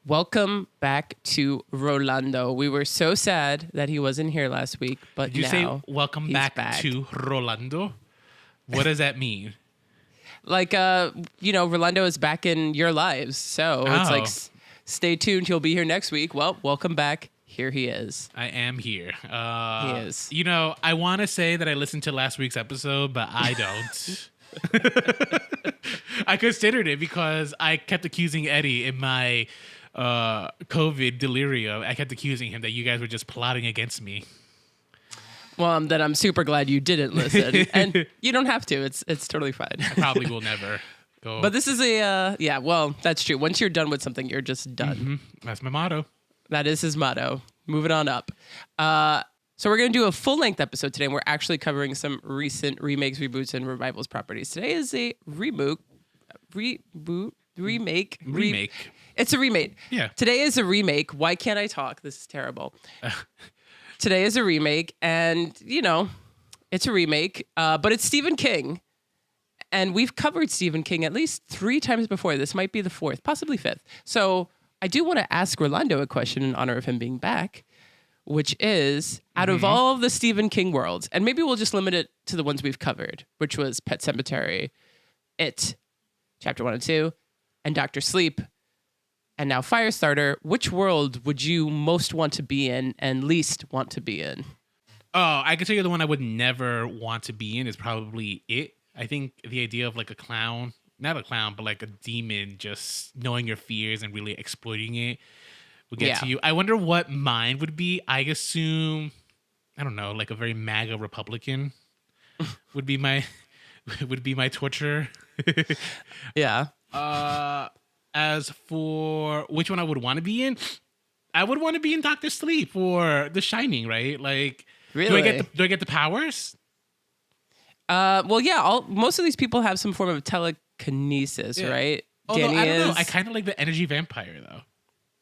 Welcome back to Rolando. We were so sad that he wasn't here last week, but Did you now say welcome back to Rolando? What does that mean? Like, Rolando is back in your lives. So it's like, stay tuned. He'll be here next week. Well, welcome back. Here he is. I am here. He is. You know, I want to say that I listened to last week's episode, but I don't. I considered it because I kept accusing Eddie in my COVID delirium. I kept accusing him that you guys were just plotting against me. Well, then I'm super glad you didn't listen. And you don't have to. It's totally fine. I probably will never go. But this is that's true. Once you're done with something, you're just done. Mm-hmm. That's my motto. That is his motto. Moving on up. So we're going to do a full-length episode today, and we're actually covering some recent remakes, reboots, and revivals properties. Today is a remake. It's a remake. Yeah. Today is a remake. Why can't I talk? This is terrible. Today is a remake, and, it's a remake, but it's Stephen King. And we've covered Stephen King at least 3 times before. This might be the 4th, possibly 5th. So I do want to ask Rolando a question in honor of him being back, which is, out of all of the Stephen King worlds, and maybe we'll just limit it to the ones we've covered, which was Pet Sematary, It, Chapter 1 and 2, and Dr. Sleep, and now Firestarter, which world would you most want to be in and least want to be in? Oh, I can tell you the one I would never want to be in is probably It. I think the idea of like a clown, not a clown, but like a demon just knowing your fears and really exploiting it would get to you. I wonder what mine would be. I assume, I don't know, like a very MAGA Republican would be my torture. Yeah. As for which one I would want to be in, I would want to be in Dr. Sleep or The Shining, right? Like, really? Do I get the powers? Well, yeah. Most of these people have some form of telekinesis, right? Although, Danny I don't know. I kind of like the energy vampire though.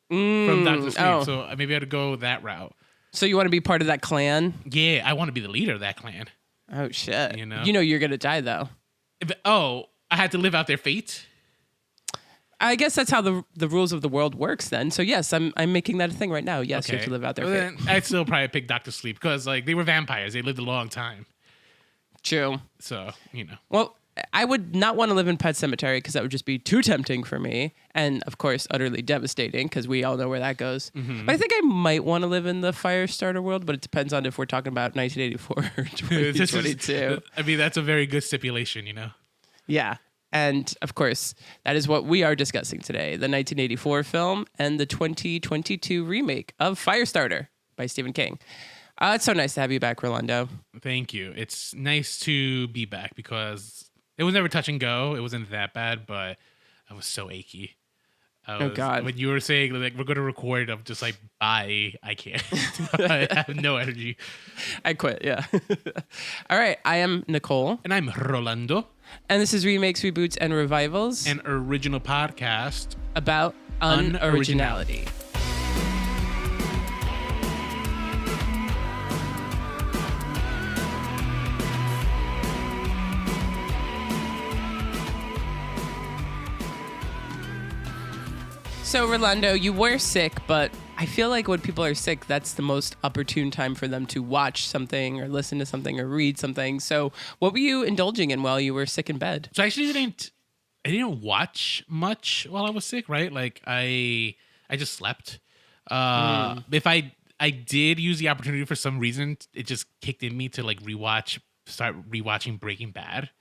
From Dr. Sleep, so maybe I'd go that route. So you want to be part of that clan? Yeah, I want to be the leader of that clan. Oh shit! You know you're gonna die though. I had to live out their fate. I guess that's how the rules of the world works then. So yes, I'm making that a thing right now. Yes, you have to live out their fate. Then I'd still probably pick Dr. Sleep because like they were vampires. They lived a long time. True. So, Well, I would not want to live in Pet Sematary because that would just be too tempting for me. And, of course, utterly devastating because we all know where that goes. Mm-hmm. But I think I might want to live in the Firestarter world, but it depends on if we're talking about 1984 or 2022. That's a very good stipulation, Yeah. And, of course, that is what we are discussing today. The 1984 film and the 2022 remake of Firestarter by Stephen King. It's so nice to have you back, Rolando. Thank you. It's nice to be back because it was never touch and go. It wasn't that bad, but I was so achy. God. When you were saying, like, we're going to record, I'm just like, bye. I can't. I have no energy. I quit, yeah. All right. I am Nicole. And I'm Rolando. And this is Remakes, Reboots, and Revivals. An original podcast about unoriginality. So, Rolando, you were sick, but I feel like when people are sick, that's the most opportune time for them to watch something or listen to something or read something. So what were you indulging in while you were sick in bed? So I actually didn't watch much while I was sick, right? Like I just slept. If I did use the opportunity for some reason, it just kicked in me to like start rewatching Breaking Bad.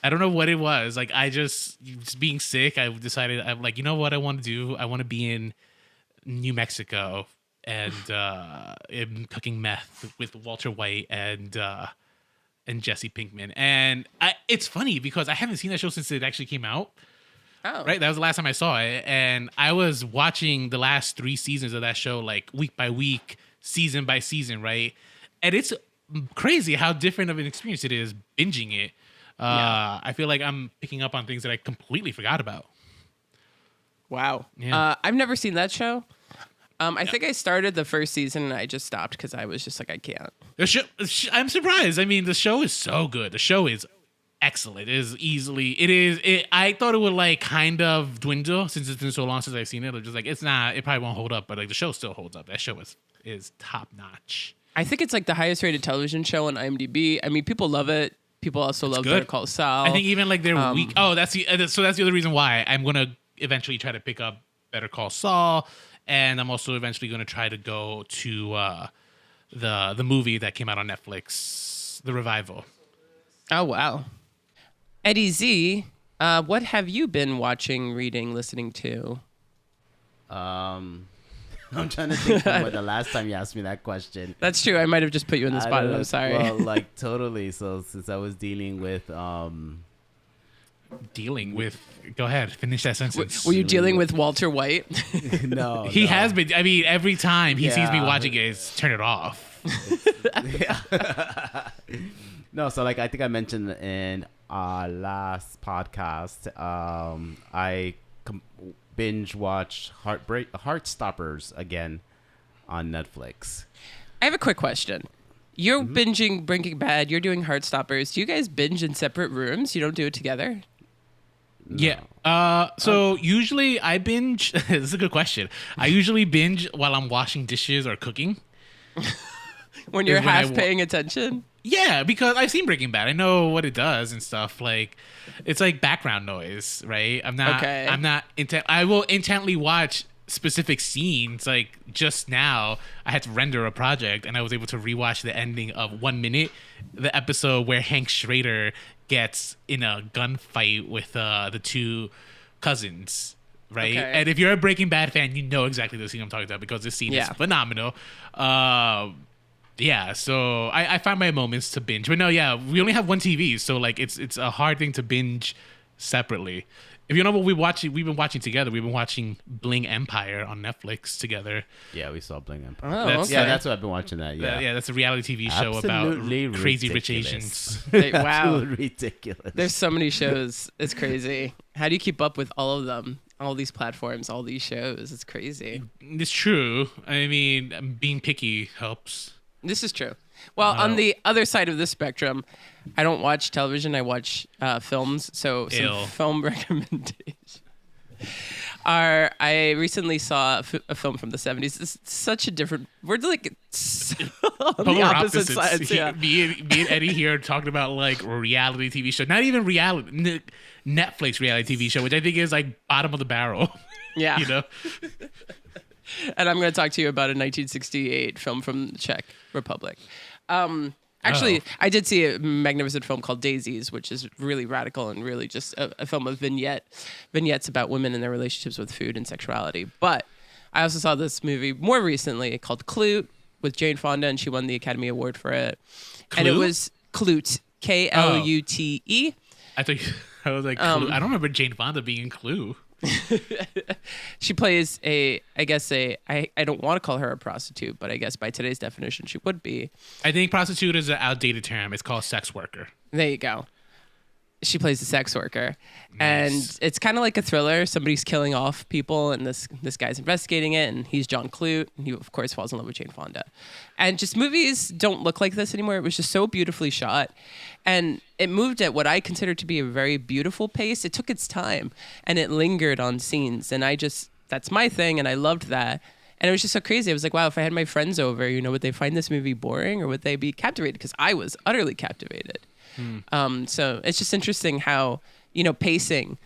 I don't know what it was. Like just being sick, I decided I'm like, you know what I want to do? I want to be in New Mexico and cooking meth with Walter White and Jesse Pinkman. And it's funny because I haven't seen that show since it actually came out. Oh. Right? That was the last time I saw it. And I was watching the last 3 seasons of that show like week by week, season by season, right? And it's crazy how different of an experience it is binging it. I feel like I'm picking up on things that I completely forgot about. Wow. Yeah. I've never seen that show. I think I started the first season and I just stopped because I was just like, I can't. I'm surprised. I mean, the show is so good. The show is excellent. It is easily. It is. I thought it would like kind of dwindle since it's been so long since I've seen it. I'm just like it's not. It probably won't hold up, but like the show still holds up. That show is top notch. I think it's like the highest rated television show on IMDb. I mean, people love it. People also love good. Better Call Saul. I think even like their week. Oh, that's the other reason why I'm gonna eventually try to pick up Better Call Saul, and I'm also eventually gonna try to go to the movie that came out on Netflix, the revival. Oh wow, Eddie Z, what have you been watching, reading, listening to? I'm trying to think of what the last time you asked me that question. That's true. I might have just put you in the spot. I'm sorry. Well, like totally. So since I was dealing with Go ahead, finish that sentence. Were you dealing with Walter White? No, he has been. I mean, every time he sees me watching it, it's turn it off. No, so like I think I mentioned in our last podcast, I binge watched Heartstoppers again on Netflix. I have a quick question. You're binging Breaking Bad. You're doing Heartstoppers. Do you guys binge in separate rooms? You don't do it together? No. Yeah. So usually I binge. This is a good question. I usually binge while I'm washing dishes or cooking. When you're half paying attention? Yeah, because I've seen Breaking Bad. I know what it does and stuff. Like, it's like background noise, right? I'm not intent. I will intently watch specific scenes. Like just now, I had to render a project, and I was able to rewatch the ending of 1 Minute, the episode where Hank Schrader gets in a gunfight with the two cousins. Right. Okay. And if you're a Breaking Bad fan, you know exactly the scene I'm talking about because this scene is phenomenal. Yeah, so I find my moments to binge. But no, yeah, we only have one TV, so like it's a hard thing to binge separately. If you know what we've been watching together. We've been watching Bling Empire on Netflix together. Yeah, we saw Bling Empire. Oh, okay. Yeah, that's what I've been watching. That that's a reality TV show Absolutely about crazy rich ridiculous. Asians. Wow, Absolutely ridiculous. there's so many shows. It's crazy. How do you keep up with all of them? All these platforms, all these shows. It's crazy. It's true. I mean, being picky helps. This is true. Well, on the other side of the spectrum, I don't watch television. I watch films. So some film recommendations I recently saw a film from the 70s. It's such a different... We're like on the opposite sides. Yeah. Me and Eddie here talking about like reality TV show. Not even reality... Netflix reality TV show, which I think is like bottom of the barrel. Yeah. You know? And I'm going to talk to you about a 1968 film from the Czech Republic. Actually, I did see a magnificent film called Daisies, which is really radical and really just a film of vignettes about women and their relationships with food and sexuality. But I also saw this movie more recently called Clute with Jane Fonda, and she won the Academy Award for it. Clute? And it was Clute, Klute. I was like, Clue. I don't remember Jane Fonda being in Clue. She plays I don't want to call her a prostitute, but I guess by today's definition she would be. I think prostitute is an outdated term. It's called sex worker. There you go. She plays a sex worker. Nice. And it's kind of like a thriller. Somebody's killing off people, and this guy's investigating it, and he's John Clute, and he of course falls in love with Jane Fonda. And just movies don't look like this anymore. It was just so beautifully shot, and it moved at what I consider to be a very beautiful pace. It took its time, and it lingered on scenes, and that's my thing, and I loved that. And it was just so crazy. I was like, wow, if I had my friends over, would they find this movie boring, or would they be captivated? Because I was utterly captivated. So it's just interesting how, pacing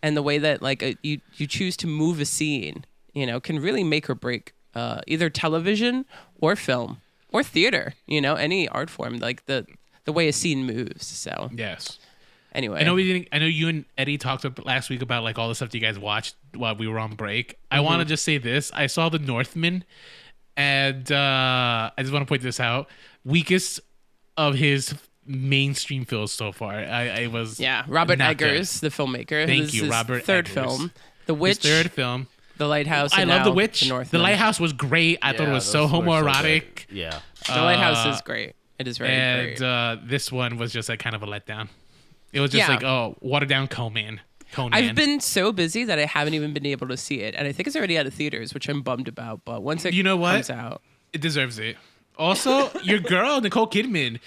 and the way that like you choose to move a scene, can really make or break either television or film or theater, any art form, like the way a scene moves. So yes. Anyway, I know you and Eddie talked last week about like all the stuff you guys watched while we were on break. I want to just say this. I saw The Northman, and I just want to point this out. Weakest of his mainstream films so far. I was Robert Eggers, the filmmaker. Thank you, his Robert third Eggers. Film, The Witch. His third film, The Lighthouse. I love The Witch. The Lighthouse was great. I thought it was so homoerotic. Yeah, The Lighthouse is great. It is very great. And this one was just like kind of a letdown. It was just like, watered down Conan. I've been so busy that I haven't even been able to see it, and I think it's already out of theaters, which I'm bummed about. But once it comes out, it deserves it. Also, your girl Nicole Kidman.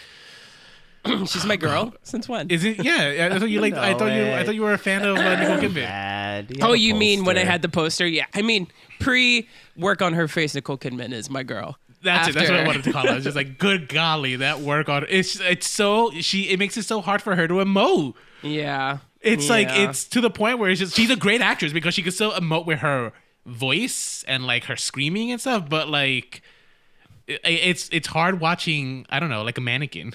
She's my girl. Since when? Is it? Yeah. I thought you like. I thought you were a fan of Nicole Kidman. Oh, you mean when I had the poster? Yeah. I mean, pre-work on her face, Nicole Kidman is my girl. That's it. That's what I wanted to call it. I was just like, good golly, that work on it's so it makes it so hard for her to emote. Yeah. It's like it's to the point where it's just she's a great actress because she can still emote with her voice and like her screaming and stuff, but like it's hard watching, I don't know, like a mannequin.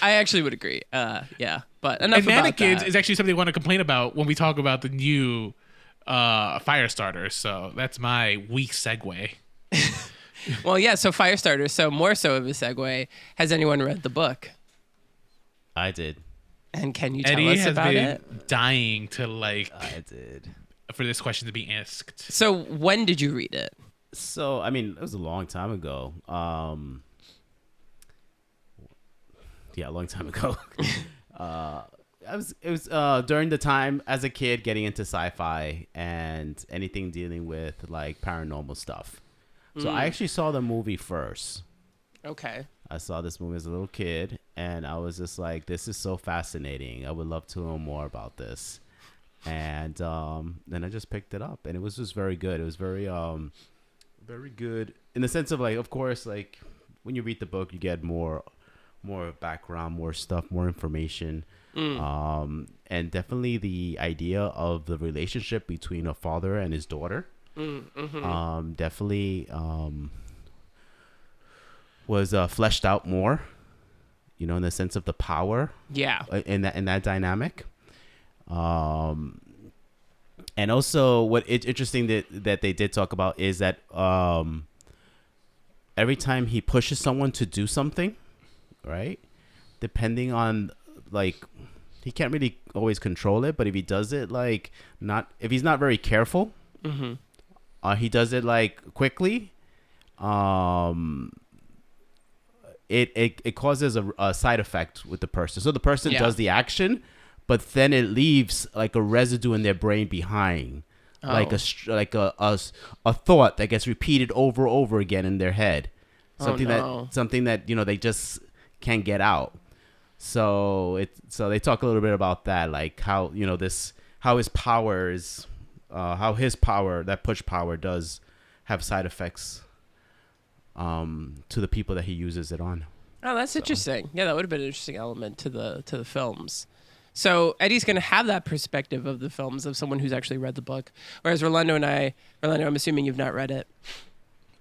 I actually would agree. Yeah. But enough and mannequins about that. is actually something I want to complain about when we talk about the new Firestarter. So that's my weak segue. Well, yeah, so Firestarter, so more so of a segue. Has anyone read the book? I did. And can you tell Eddie us has about been it? dying to like I did. for this question to be asked. So when did you read it? So, I mean, it was a long time ago. Yeah, a long time ago. It was during the time as a kid getting into sci-fi and anything dealing with like paranormal stuff. So I actually saw the movie first. Okay. I saw this movie as a little kid, and I was just like, "This is so fascinating. I would love to know more about this." And then I just picked it up, and it was just very good. It was very good in the sense of like, of course, like when you read the book, you get more background, more stuff, more information, and definitely the idea of the relationship between a father and his daughter. Definitely was fleshed out more, you know, in the sense of the power. Yeah. In that dynamic. And also what it's interesting that they did talk about is that every time he pushes someone to do something, right, depending on like, he can't really always control it, but if he does it like if he's not very careful, he does it like quickly, it causes a side effect with the person. So the person does the action, but then it leaves like a residue in their brain behind, like a thought that gets repeated over and over again in their head, something that you know they just can't get out. So they talk a little bit about that, like how, you know, how his power is, that push power does have side effects to the people that he uses it on. Oh, that's interesting. Yeah, that would have been an interesting element to the films. So Eddie's going to have that perspective of the films of someone who's actually read the book, whereas Rolando, I'm assuming you've not read it.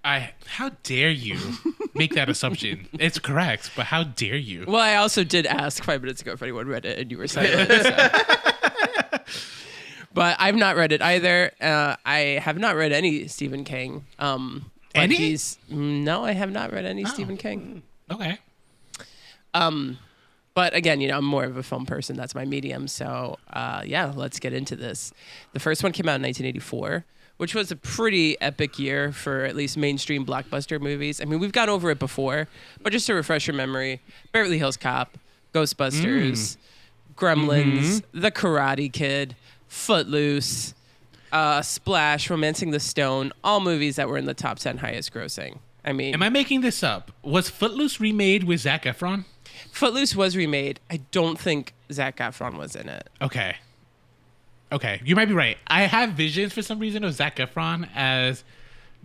How dare you make that assumption? It's correct, but how dare you? Well, I also did ask 5 minutes ago if anyone read it, and you were silent. So. But I've not read it either. I have not read any Stephen King. Any? No, I have not read any Stephen King. Okay. But again, you know, I'm more of a film person. That's my medium. So, yeah, let's get into this. The first one came out in 1984, which was a pretty epic year for at least mainstream blockbuster movies. I mean, we've gone over it before, but just to refresh your memory, Beverly Hills Cop, Ghostbusters, Gremlins, The Karate Kid, Footloose, Splash, Romancing the Stone, all movies that were in the top 10 highest grossing. I mean, am I making this up? Was Footloose remade with Zac Efron? Footloose was remade. I don't think Zac Efron was in it. Okay, you might be right. I have visions for some reason of Zac Efron as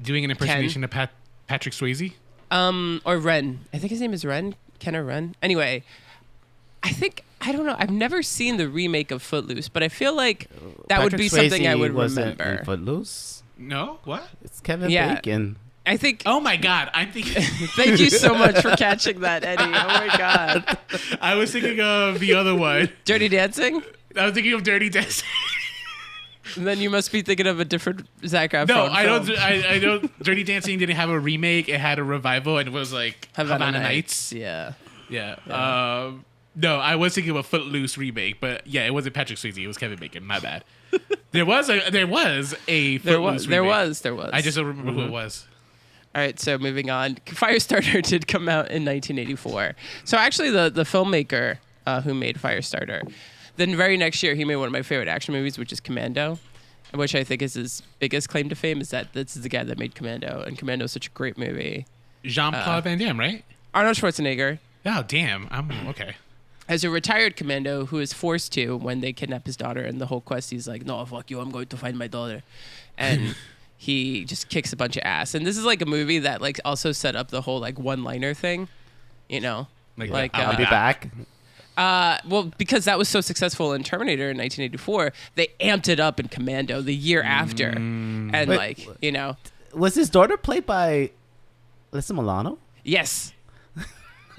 doing an impersonation of Patrick Swayze. Or Ren. I think his name is Ren. Ken or Ren. Anyway, I don't know. I've never seen the remake of Footloose, but I feel like that would be something I would remember. In Footloose? No? What? It's Kevin Bacon. I think. Oh my God! I'm thinking. Thank you so much for catching that, Eddie. Oh my God! I was thinking of the other one. Dirty Dancing. I was thinking of Dirty Dancing. And then you must be thinking of a different Zac Efron. No, I film. don't. I don't. Dirty Dancing didn't have a remake. It had a revival, and it was like Havana Nights. Yeah. No, I was thinking of a Footloose remake, but yeah, it wasn't Patrick Swayze. It was Kevin Bacon. My bad. There was a Footloose remake. There was. I just don't remember who it was. All right, so moving on. Firestarter did come out in 1984. So actually, the filmmaker who made Firestarter, then very next year, he made one of my favorite action movies, which is Commando, which I think is his biggest claim to fame, is that this is the guy that made Commando, and Commando is such a great movie. Jean-Claude Van Damme, right? Arnold Schwarzenegger Oh, damn. I'm okay. as a retired commando who is forced to when they kidnap his daughter, and the whole quest he's like, no, fuck you, I'm going to find my daughter. And he just kicks a bunch of ass. And this is like a movie that like also set up the whole like one-liner thing, you know? Like, I'll be back. Well, because that was so successful in Terminator in 1984, they amped it up in Commando the year after. And Wait, like, you know, Was his daughter played by Alyssa Milano? yes.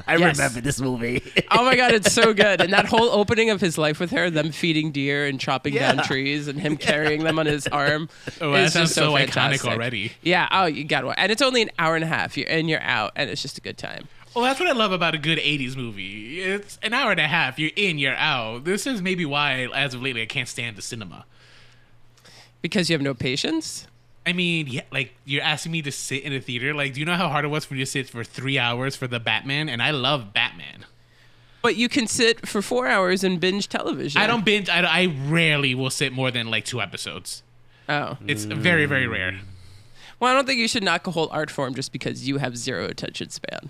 I Yes. remember this movie. Oh my God, it's so good. And that whole opening of his life with her, them feeding deer and chopping down trees and him carrying them on his arm. Oh, that is sounds just so fantastic. iconic already. Yeah. Oh, you got one. And it's only an hour and a half. You're in, you're out, and it's just a good time. Well, that's what I love about a good 80s movie. It's an hour and a half. You're in, you're out. This is maybe why, as of lately, I can't stand the cinema. Because you have no patience? I mean, yeah, like, you're asking me to sit in a theater. Like, do you know how hard it was for me to sit for 3 hours for the Batman? And I love Batman. But you can sit for 4 hours and binge television. I don't binge. I rarely will sit more than, like, 2 episodes. Oh. It's very, very rare. Well, I don't think you should knock a whole art form just because you have zero attention span.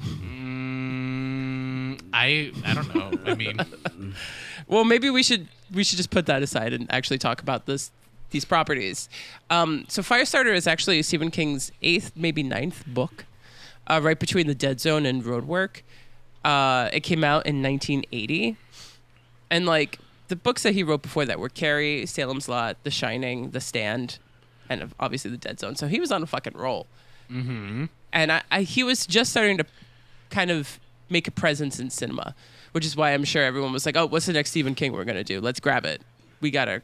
I don't know. I mean, Well, maybe we should just put that aside and actually talk about these properties. So Firestarter is actually Stephen King's 8th, maybe 9th book, right between The Dead Zone and Roadwork. It came out in 1980. And like the books that he wrote before that were Carrie, Salem's Lot, The Shining, The Stand, and obviously The Dead Zone. So he was on a fucking roll. Mm-hmm. And he was just starting to kind of make a presence in cinema, which is why I'm sure everyone was like, oh, what's the next Stephen King we're going to do? Let's grab it. We got our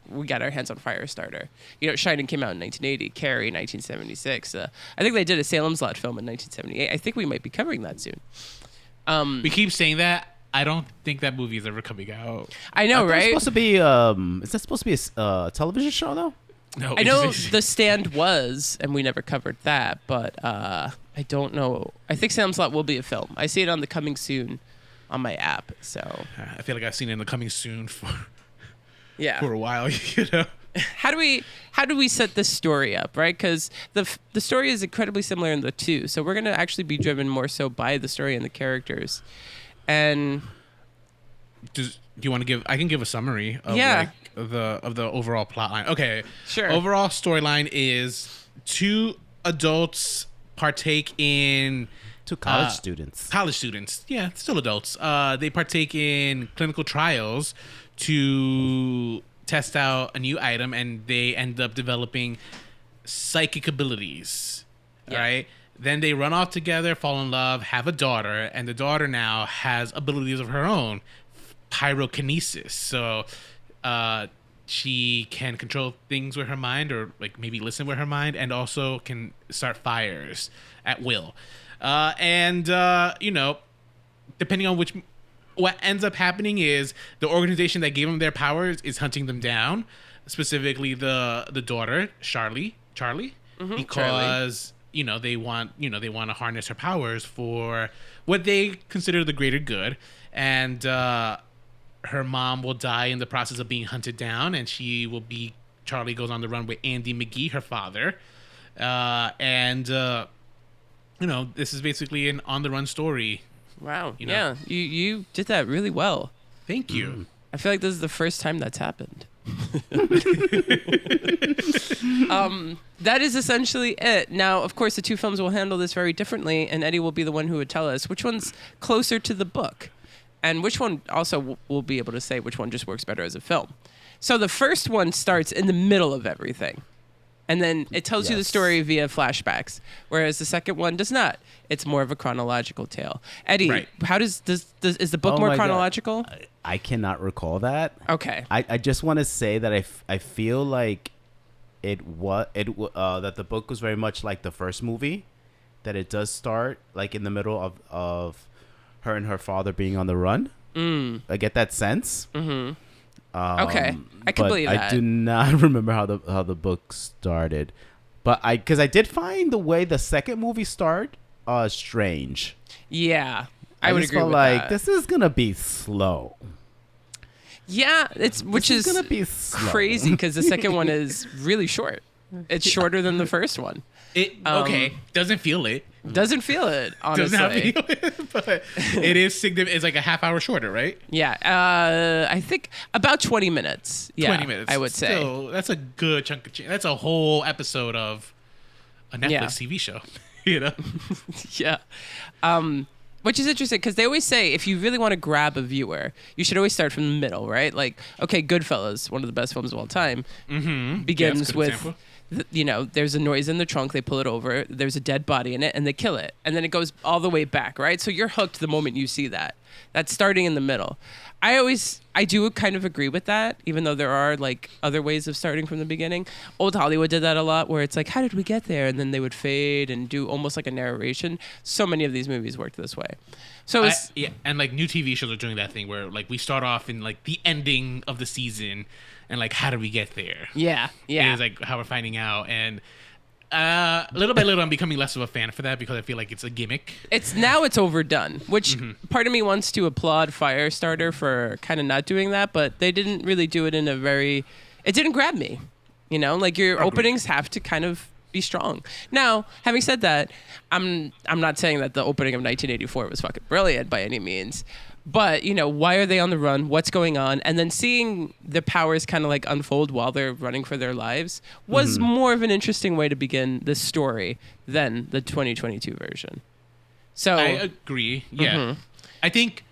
hands on Firestarter. You know, Shining came out in 1980, Carrie 1976. I think they did a Salem's Lot film in 1978. I think we might be covering that soon. we keep saying that. I don't think that movie is ever coming out. I know, It's right? supposed to be. Is that supposed to be a television show though? No, I know The Stand was, and we never covered that, but I don't know. I think Salem's Lot will be a film. I see it on the coming soon on my app. So I feel like I've seen it in the coming soon for yeah. a while. You know. How do we set this story up, right? Because the story is incredibly similar in the two, so we're gonna actually be driven more so by the story and the characters. And Do you want to give? I can give a summary of the overall plot line. Okay, Sure. Overall storyline is 2 adults partake in To college students. college students. Yeah, still adults. They partake in clinical trials to test out a new item, and they end up developing psychic abilities. Yeah. Right. Then they run off together, fall in love, have a daughter, and the daughter now has abilities of her own, pyrokinesis. So she can control things with her mind, or like maybe listen with her mind, and also can start fires at will. You know, depending on what ends up happening is the organization that gave them their powers is hunting them down, specifically the daughter, Charlie, because you know they want to harness her powers for what they consider the greater good, and her mom will die in the process of being hunted down, and Charlie goes on the run with Andy McGee, her father, you know, this is basically an on-the-run story. wow, You know. yeah, you did that really well. Thank you. I feel like this is the first time that's happened. That is essentially it. Now, of course, the 2 films will handle this very differently, and Eddie will be the one who would tell us which one's closer to the book, and which one also will be able to say which one just works better as a film. So the first one starts in the middle of everything, and then it tells you the Yes. story via flashbacks, whereas the second one does not. It's more of a chronological tale. Eddie, Right. how is the book Oh more my God. chronological? I cannot recall that. Okay. I just want to say that I feel like that the book was very much like the first movie, that it does start like in the middle of her and her father being on the run. I get that sense. Okay. I can but believe I that. do not remember how the book started, but because I did find the way the second movie started strange. Yeah, I would just agree felt with like that. this is gonna be slow. Yeah, which This is gonna be slow. crazy because the second one is really short. It's shorter than the first one. Okay, doesn't feel it. Doesn't feel it, honestly. Doesn't have feel it, but it is significant. It's like a half hour shorter, right? Yeah, I think about 20 minutes. Yeah, 20 minutes. I would say. Still, that's a good chunk of change. That's a whole episode of a Netflix TV show, you know? Yeah. Which is interesting because they always say if you really want to grab a viewer, you should always start from the middle, right? Like, okay, Goodfellas, one of the best films of all time, begins with, there's a noise in the trunk, they pull it over, there's a dead body in it, and they kill it. And then it goes all the way back, right? So you're hooked the moment you see that. That's starting in the middle. I do kind of agree with that, even though there are like other ways of starting from the beginning. Old Hollywood did that a lot, where it's like, how did we get there? And then they would fade and do almost like a narration. So many of these movies worked this way. So and like new TV shows are doing that thing where like we start off in like the ending of the season, and like how did we get there? Yeah. It's like how we're finding out, and little by little, I'm becoming less of a fan for that because I feel like it's a gimmick. It's overdone, which part of me wants to applaud Firestarter for kind of not doing that, but they didn't really do it in a very. It didn't grab me, like your openings have to kind of be strong. Now, having said that, I'm not saying that the opening of 1984 was fucking brilliant by any means. But, why are they on the run? What's going on? And then seeing the powers kind of like unfold while they're running for their lives was more of an interesting way to begin this story than the 2022 version. So I agree. Yeah. I think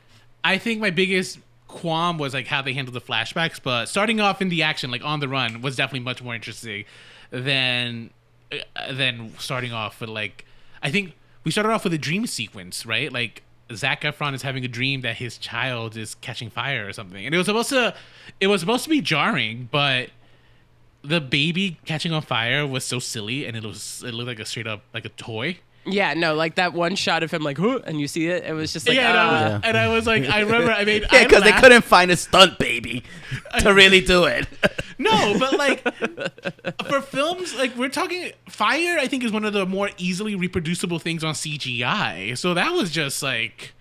my biggest qualm was like how they handled the flashbacks, but starting off in the action, like on the run, was definitely much more interesting than starting off with like, I think we started off with a dream sequence, right? Like, Zac Efron is having a dream that his child is catching fire or something, and it was supposed to be jarring, but the baby catching on fire was so silly, and it looked like a straight up like a toy. Yeah, no, like that one shot of him like, huh, and you see it, it was just like, and I was like, I remember, because they couldn't find a stunt baby to really do it. No, but like for films, like we're talking, fire I think is one of the more easily reproducible things on CGI. So that was just like,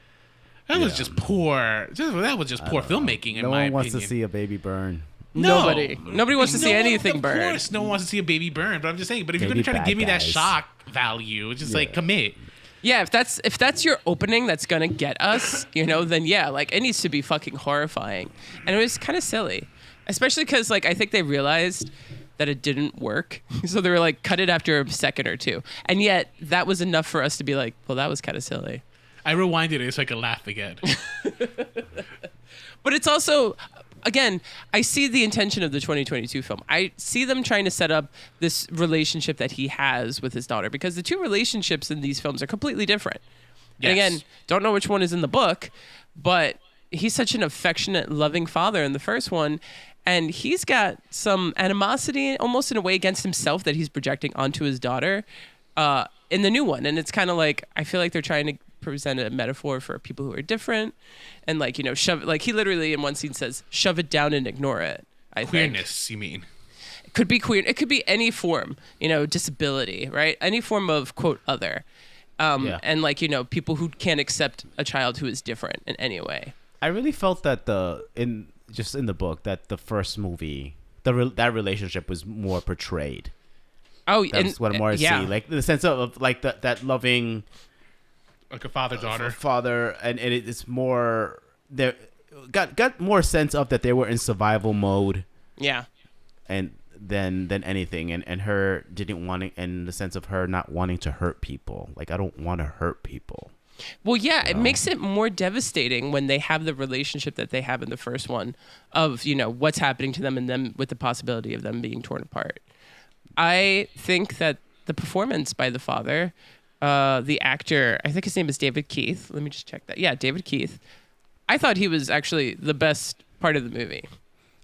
was just poor. That was just poor filmmaking. In my opinion, no one wants to see a baby burn. Nobody wants to see anything burn. Of course, no one wants to see a baby burn. But I'm just saying. But if you're gonna try to give me that shock value, just like commit. Yeah, if that's your opening, that's gonna get us. Then yeah, like it needs to be fucking horrifying. And it was kind of silly, especially because like I think they realized that it didn't work, so they were like, cut it after a second or two. And yet that was enough for us to be like, well, that was kind of silly. I rewinded it so I could laugh again. But it's also, again, I see the intention of the 2022 film. I see them trying to set up this relationship that he has with his daughter, because the two relationships in these films are completely different. Yes. And again, don't know which one is in the book, but he's such an affectionate, loving father in the first one, and he's got some animosity, almost in a way, against himself that he's projecting onto his daughter in the new one. And it's kind of like, I feel like they're trying to present a metaphor for people who are different, and like shove, like he literally in one scene says, "Shove it down and ignore it." Queerness, you mean? It could be queer. It could be any form, disability, right? Any form of quote other, and like people who can't accept a child who is different in any way. I really felt that in the book that the first movie, that relationship was more portrayed. Oh, that's what I'm more see, like the sense of like that loving. Like a father-daughter. Father, and it's more, they got more sense of that they were in survival mode. Yeah. And than anything, and her didn't want to, in the sense of her not wanting to hurt people. Like, I don't want to hurt people. Well, yeah, it makes it more devastating when they have the relationship that they have in the first one of, what's happening to them and them with the possibility of them being torn apart. I think that the performance by the father, the actor, I think his name is David Keith. Let me just check that. Yeah, David Keith. I thought he was actually the best part of the movie.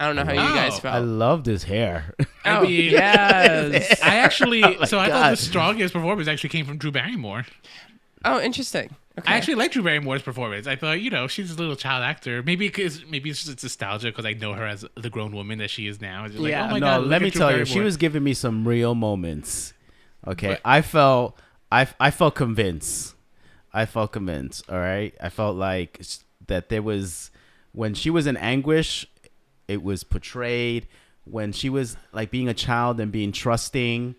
I don't know how you guys felt. I loved his hair. I mean, yes. I thought the strongest performance actually came from Drew Barrymore. Oh, interesting. Okay. I actually like Drew Barrymore's performance. I thought, she's a little child actor. Maybe it's just nostalgia because I know her as the grown woman that she is now. It's yeah. Like, oh my no, God, let me tell you, she was giving me some real moments. Okay, but I felt convinced. All right, I felt like that there was, when she was in anguish, it was portrayed when she was like being a child and being trusting,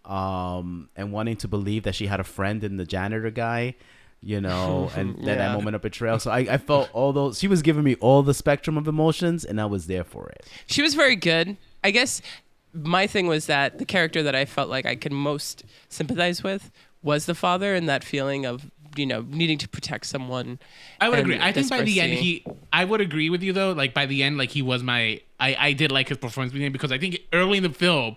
and wanting to believe that she had a friend in the janitor guy, you know, and that moment of betrayal. So I felt all those. She was giving me all the spectrum of emotions, and I was there for it. She was very good. I guess my thing was that the character that I felt like I could most sympathize with was the father, and that feeling of, you know, needing to protect someone. I would agree. I think by the end, I would agree with you though. Like by the end, like he was I did like his performance because I think early in the film,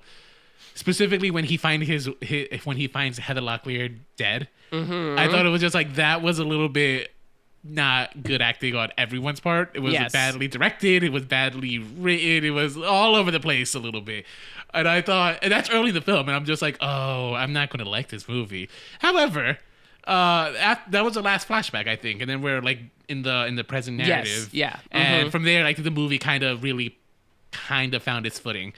specifically when he finds Heather Locklear dead, I thought it was just like that was a little bit not good acting on everyone's part. It was badly directed. It was badly written. It was all over the place a little bit. And I thought, and that's early in the film, and I'm just like, oh, I'm not going to like this movie. However, that was the last flashback, I think, and then we're like in the present narrative. And from there, like the movie kind of found its footing.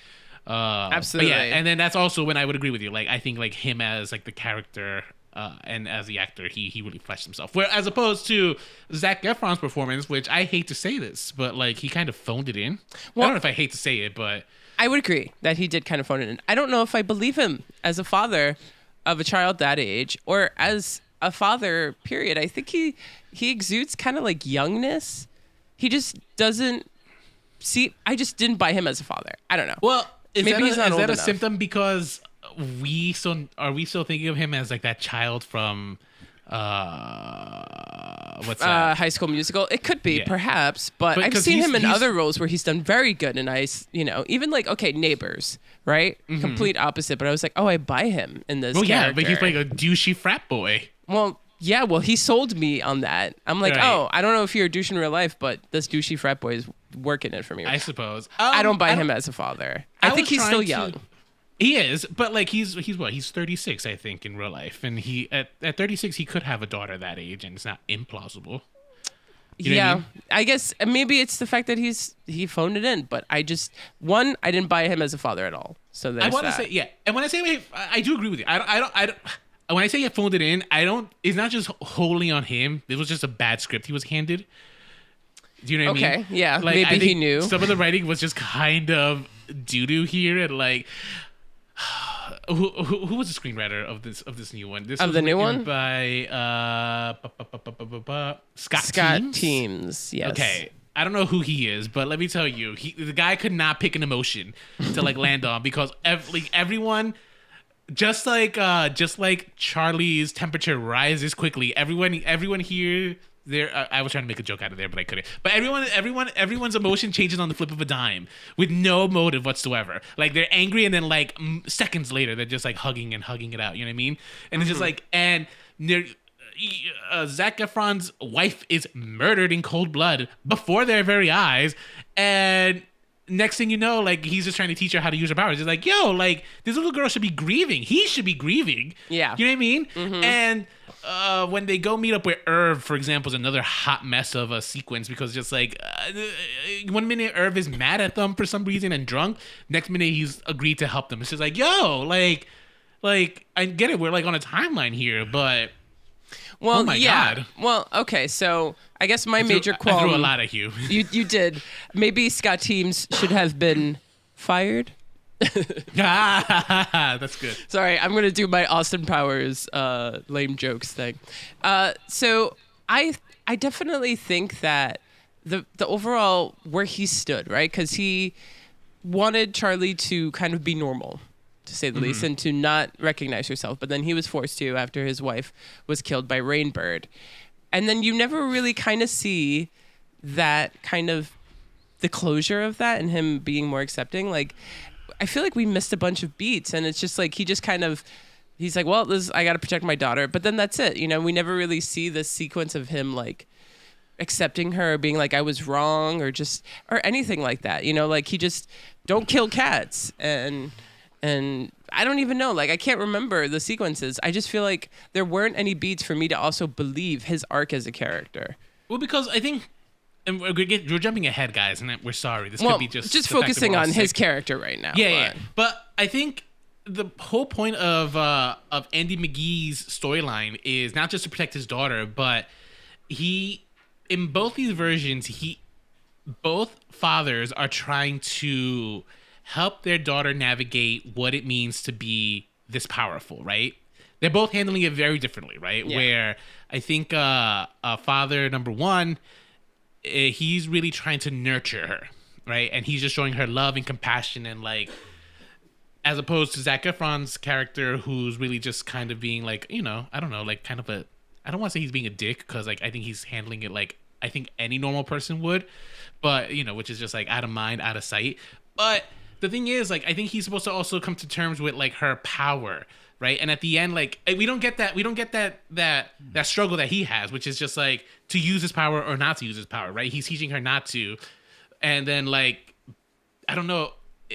Absolutely. And then that's also when I would agree with you. Like I think like him as like the character and as the actor, he really fleshed himself. Where as opposed to Zac Efron's performance, which I hate to say this, but like he kind of phoned it in. Well, I don't know if I hate to say it, but I would agree that he did kind of phone it in. I don't know if I believe him as a father of a child that age or as a father, period. I think he exudes kind of like youngness. He just doesn't I just didn't buy him as a father. I don't know. Well, is maybe he's not old enough. Symptom because are we still thinking of him as like that child from what's that? High School Musical? It could be, perhaps, but I've seen him in other roles where he's done very good, and even like Neighbors, right? Complete opposite, but I was like, oh, I buy him in this. Well, character. But he's playing a douchey frat boy. Well, yeah, he sold me on that. I'm like, oh, I don't know if you're a douche in real life, but this douchey frat boy is working it for me. I suppose. I don't buy him as a father. I think he's still young. He is, but like he's what? He's 36, I think, in real life, and he at 36 he could have a daughter that age, and it's not implausible. You know what I mean? I guess maybe it's the fact that he phoned it in, but I didn't buy him as a father at all. So I want to say and when I say I do agree with you. I don't. When I say he phoned it in, it's not just wholly on him. This was just a bad script he was handed. Do you know what I mean? Okay, yeah, like, maybe he knew. Some of the writing was just kind of doo-doo here, and like, who was the screenwriter of this new one? This of was the new one by Scott Teems. Yes. Okay. I don't know who he is, but let me tell you, the guy could not pick an emotion to like land on because everyone. Just like Charlie's temperature rises quickly. Everyone here, I was trying to make a joke out of there, but I couldn't. But everyone's emotion changes on the flip of a dime with no motive whatsoever. Like they're angry, and then like seconds later, they're just like hugging it out. You know what I mean? And it's just like, and Zac Efron's wife is murdered in cold blood before their very eyes, and next thing you know, like he's just trying to teach her how to use her powers. It's like, yo, like this little girl should be grieving. He should be grieving. Yeah. You know what I mean? And when they go meet up with Irv, for example, is another hot mess of a sequence because just like 1 minute Irv is mad at them for some reason and drunk. Next minute he's agreed to help them. It's just like, yo, like I get it. We're like on a timeline here, but well, oh my God. Well, okay, so I guess my major qualm. I threw a lot at you. You did. Maybe Scott Teems should have been fired. That's good. Sorry, I'm gonna do my Austin Powers lame jokes thing. So I definitely think that the overall where he stood, right? Because he wanted Charlie to kind of be normal, to say the least, and to not recognize herself. But then he was forced to after his wife was killed by Rainbird. And then you never really kind of see that kind of the closure of that and him being more accepting. Like, I feel like we missed a bunch of beats, and it's just like he just kind of, he's like, well, I got to protect my daughter. But then that's it. You know, we never really see this sequence of him like accepting her, or being like, I was wrong, or anything like that. You know, like he just don't kill cats and I don't even know. Like, I can't remember the sequences. I just feel like there weren't any beats for me to also believe his arc as a character. Well, because I think, and we're jumping ahead, guys, and we're sorry. This could be just focusing on his character right now. Yeah. But I think the whole point of Andy McGee's storyline is not just to protect his daughter, but in both these versions, both fathers are trying to help their daughter navigate what it means to be this powerful, right? They're both handling it very differently, right? Yeah. Where I think father number one, he's really trying to nurture her, right? And he's just showing her love and compassion, and like, as opposed to Zac Efron's character, who's really just kind of being like, you know, I don't know, like kind of a, I don't want to say he's being a dick, because like I think he's handling it like I think any normal person would, but you know, which is just like out of mind, out of sight. But the thing is, like, I think he's supposed to also come to terms with like her power, right? And at the end, like, we don't get that struggle that he has, which is just like to use his power or not to use his power, right? He's teaching her not to, and then like, I don't know,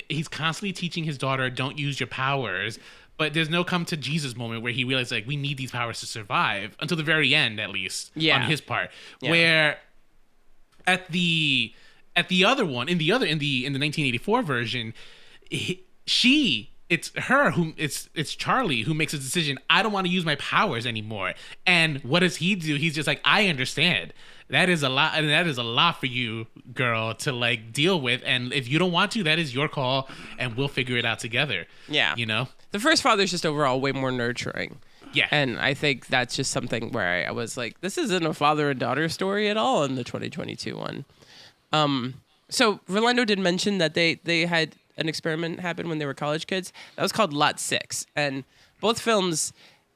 he's constantly teaching his daughter, don't use your powers. But there's no come to Jesus moment where he realized like we need these powers to survive, until the very end, at least, on his part. Yeah. Where at the other one, in the 1984 version, it's Charlie who makes a decision. I don't want to use my powers anymore. And what does he do? He's just like, I understand. That is a lot, and that is a lot for you, girl, to like deal with. And if you don't want to, that is your call, and we'll figure it out together. Yeah, you know. The first father's just overall way more nurturing. Yeah, and I think that's just something where I was like, this isn't a father and daughter story at all in the 2022 one. So Rolando did mention that they had an experiment happen when they were college kids. That was called Lot 6, and both films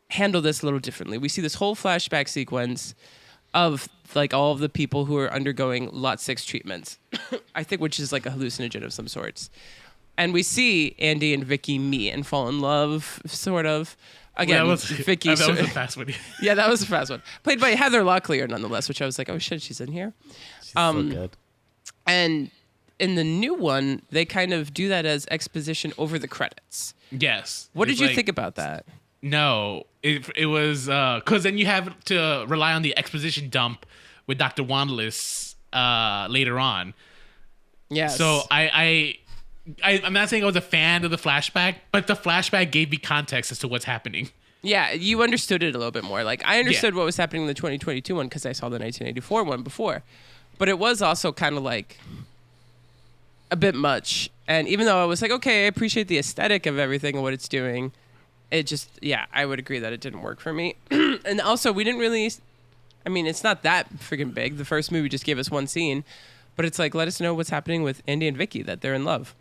handle this a little differently. We see this whole flashback sequence of like all of the people who are undergoing Lot 6 treatments, I think, which is like a hallucinogen of some sorts. And we see Andy and Vicky meet and fall in love, sort of. Again, Vicky. That was a fast one. Yeah, that was a fast one. Played by Heather Locklear, nonetheless, which I was like, oh shit, she's in here. She's so good. And in the new one, they kind of do that as exposition over the credits. Yes. What did you think about that? No, it was because then you have to rely on the exposition dump with Dr. Wandalis later on. Yes. So I'm not saying I was a fan of the flashback, but the flashback gave me context as to what's happening. Yeah, you understood it a little bit more. Like, I understood what was happening in the 2022 one because I saw the 1984 one before. But it was also kind of like a bit much. And even though I was like, okay, I appreciate the aesthetic of everything and what it's doing, it just, yeah, I would agree that it didn't work for me. And also, we didn't really, I mean, it's not that freaking big. The first movie just gave us one scene. But it's like, let us know what's happening with Andy and Vicky, that they're in love.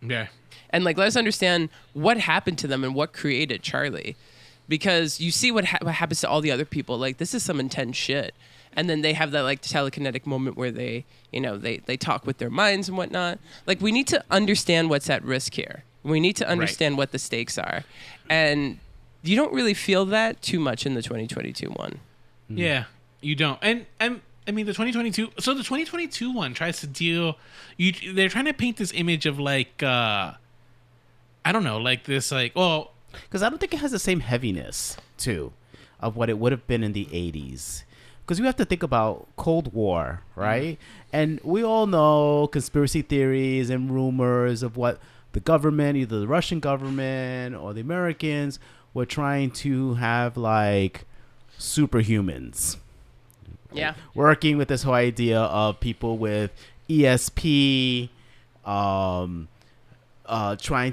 Yeah. And like, let us understand what happened to them and what created Charlie. Because you see what happens to all the other people. Like, this is some intense shit. And then they have that like telekinetic moment where they, you know, they talk with their minds and whatnot. Like, we need to understand what's at risk here. We need to understand what the stakes are. And you don't really feel that too much in the 2022 one. Yeah, you don't. And I mean, the 2022 one tries to deal, they're trying to paint this image of like, I don't know, like this, like, well, because I don't think it has the same heaviness too of what it would have been in the 80s. Because you have to think about Cold War, right? And we all know conspiracy theories and rumors of what the government, either the Russian government or the Americans, were trying to have like superhumans. Yeah. Working with this whole idea of people with ESP, trying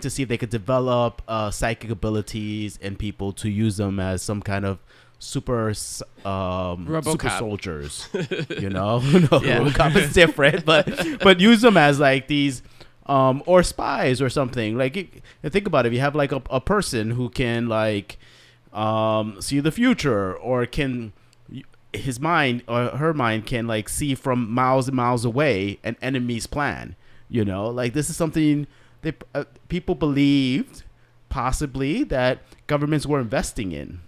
to see if they could develop psychic abilities in people to use them as some kind of super soldiers. You know, no, yeah. RoboCop is different, but use them as like these or spies or something. Like, think about it. If you have like a person who can like see the future, or can his mind or her mind can like see from miles and miles away an enemy's plan. You know, like this is something that people believed possibly that governments were investing in.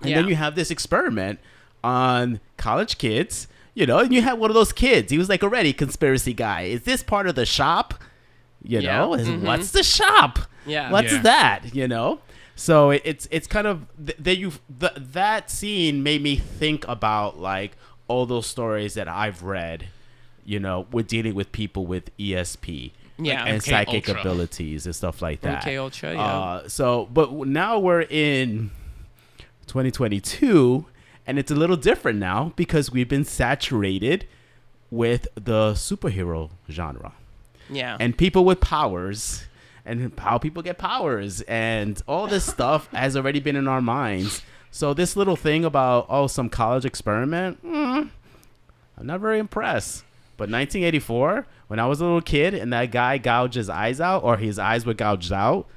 And then you have this experiment on college kids, you know, and you have one of those kids. He was like already conspiracy guy. Is this part of the shop? You know, what's the shop? Yeah. What's that? You know? So it's kind of that scene made me think about like all those stories that I've read, you know, with dealing with people with ESP. Yeah. And MK psychic Ultra. abilities and stuff like that. MK Ultra, yeah. So, but now we're in 2022, and it's a little different now because we've been saturated with the superhero genre. Yeah. and people with powers and how people get powers and all this stuff has already been in our minds. So this little thing about, some college experiment, I'm not very impressed. But 1984, when I was a little kid and that guy gouged his eyes out, or his eyes were gouged out,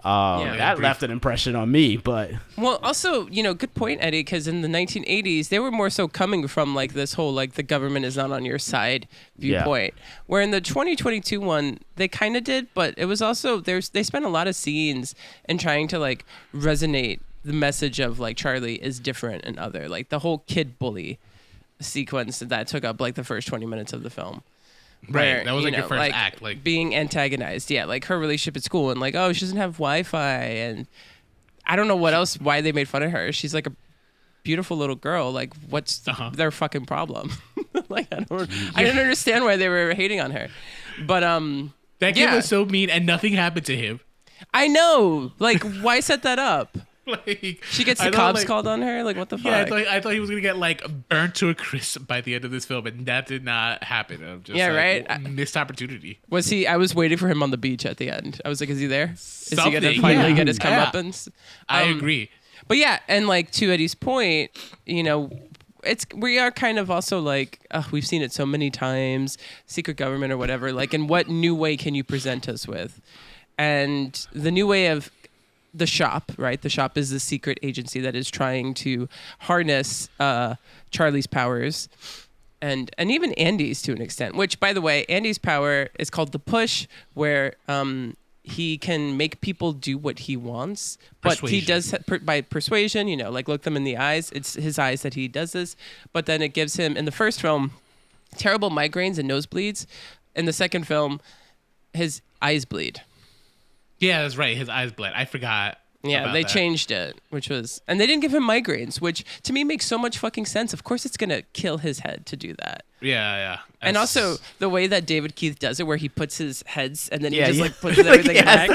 that left an impression on me. But well, also, good point, Eddie, because in the 1980s, they were more so coming from like this whole like the government is not on your side viewpoint. Where in the 2022 one, they kind of did, but it was also they spent a lot of scenes in trying to like resonate the message of like Charlie is different and other, like the whole kid bully sequence that took up like the first 20 minutes of the film. Right, that was like your first act, like being antagonized. Yeah, like her relationship at school and like, oh, she doesn't have Wi-Fi, and I don't know what else. Why they made fun of her? She's like a beautiful little girl. Like, what's their fucking problem? Like, I didn't understand why they were hating on her. But that kid was so mean, and nothing happened to him. I know. Like, why set that up? Like, she gets the cops called on her. Like, what the fuck? Yeah, I thought he was gonna get like burnt to a crisp by the end of this film, and that did not happen. I'm just right. Missed opportunity. Was he? I was waiting for him on the beach at the end. I was like, is he there? Is he gonna finally get his comeuppance? I agree. But yeah, and like to Eddie's point, we are kind of also like, we've seen it so many times, secret government or whatever. Like, in what new way can you present us with? And the new way of the shop, right? The shop is the secret agency that is trying to harness Charlie's powers and even Andy's to an extent, which, by the way, Andy's power is called the push, where he can make people do what he wants, but he does by persuasion, like look them in the eyes. It's his eyes that he does this, but then it gives him, in the first film, terrible migraines and nosebleeds. In the second film, his eyes bleed. Yeah, that's right. His eyes bled. I forgot. Yeah, they changed it, and they didn't give him migraines, which to me makes so much fucking sense. Of course, it's gonna kill his head to do that. Yeah. And also the way that David Keith does it, where he puts his heads and then he just like puts everything back.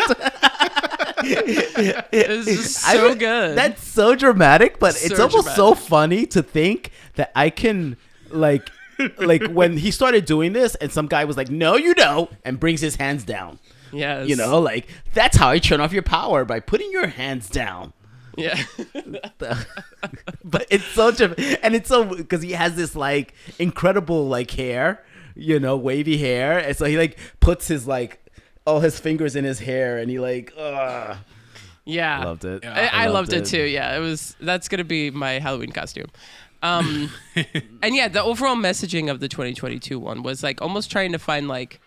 It was just so good. That's so dramatic, but it's almost so funny to think that I can like when he started doing this, and some guy was like, "No, you don't," and brings his hands down. Yes. Like, that's how I turn off your power, by putting your hands down. Yeah. But it's so and it's so, because he has this like incredible like hair, wavy hair, and so he like puts his like all his fingers in his hair, and he like yeah, loved it. I loved it too. Yeah, that's gonna be my Halloween costume. And yeah, the overall messaging of the 2022 one was like almost trying to find like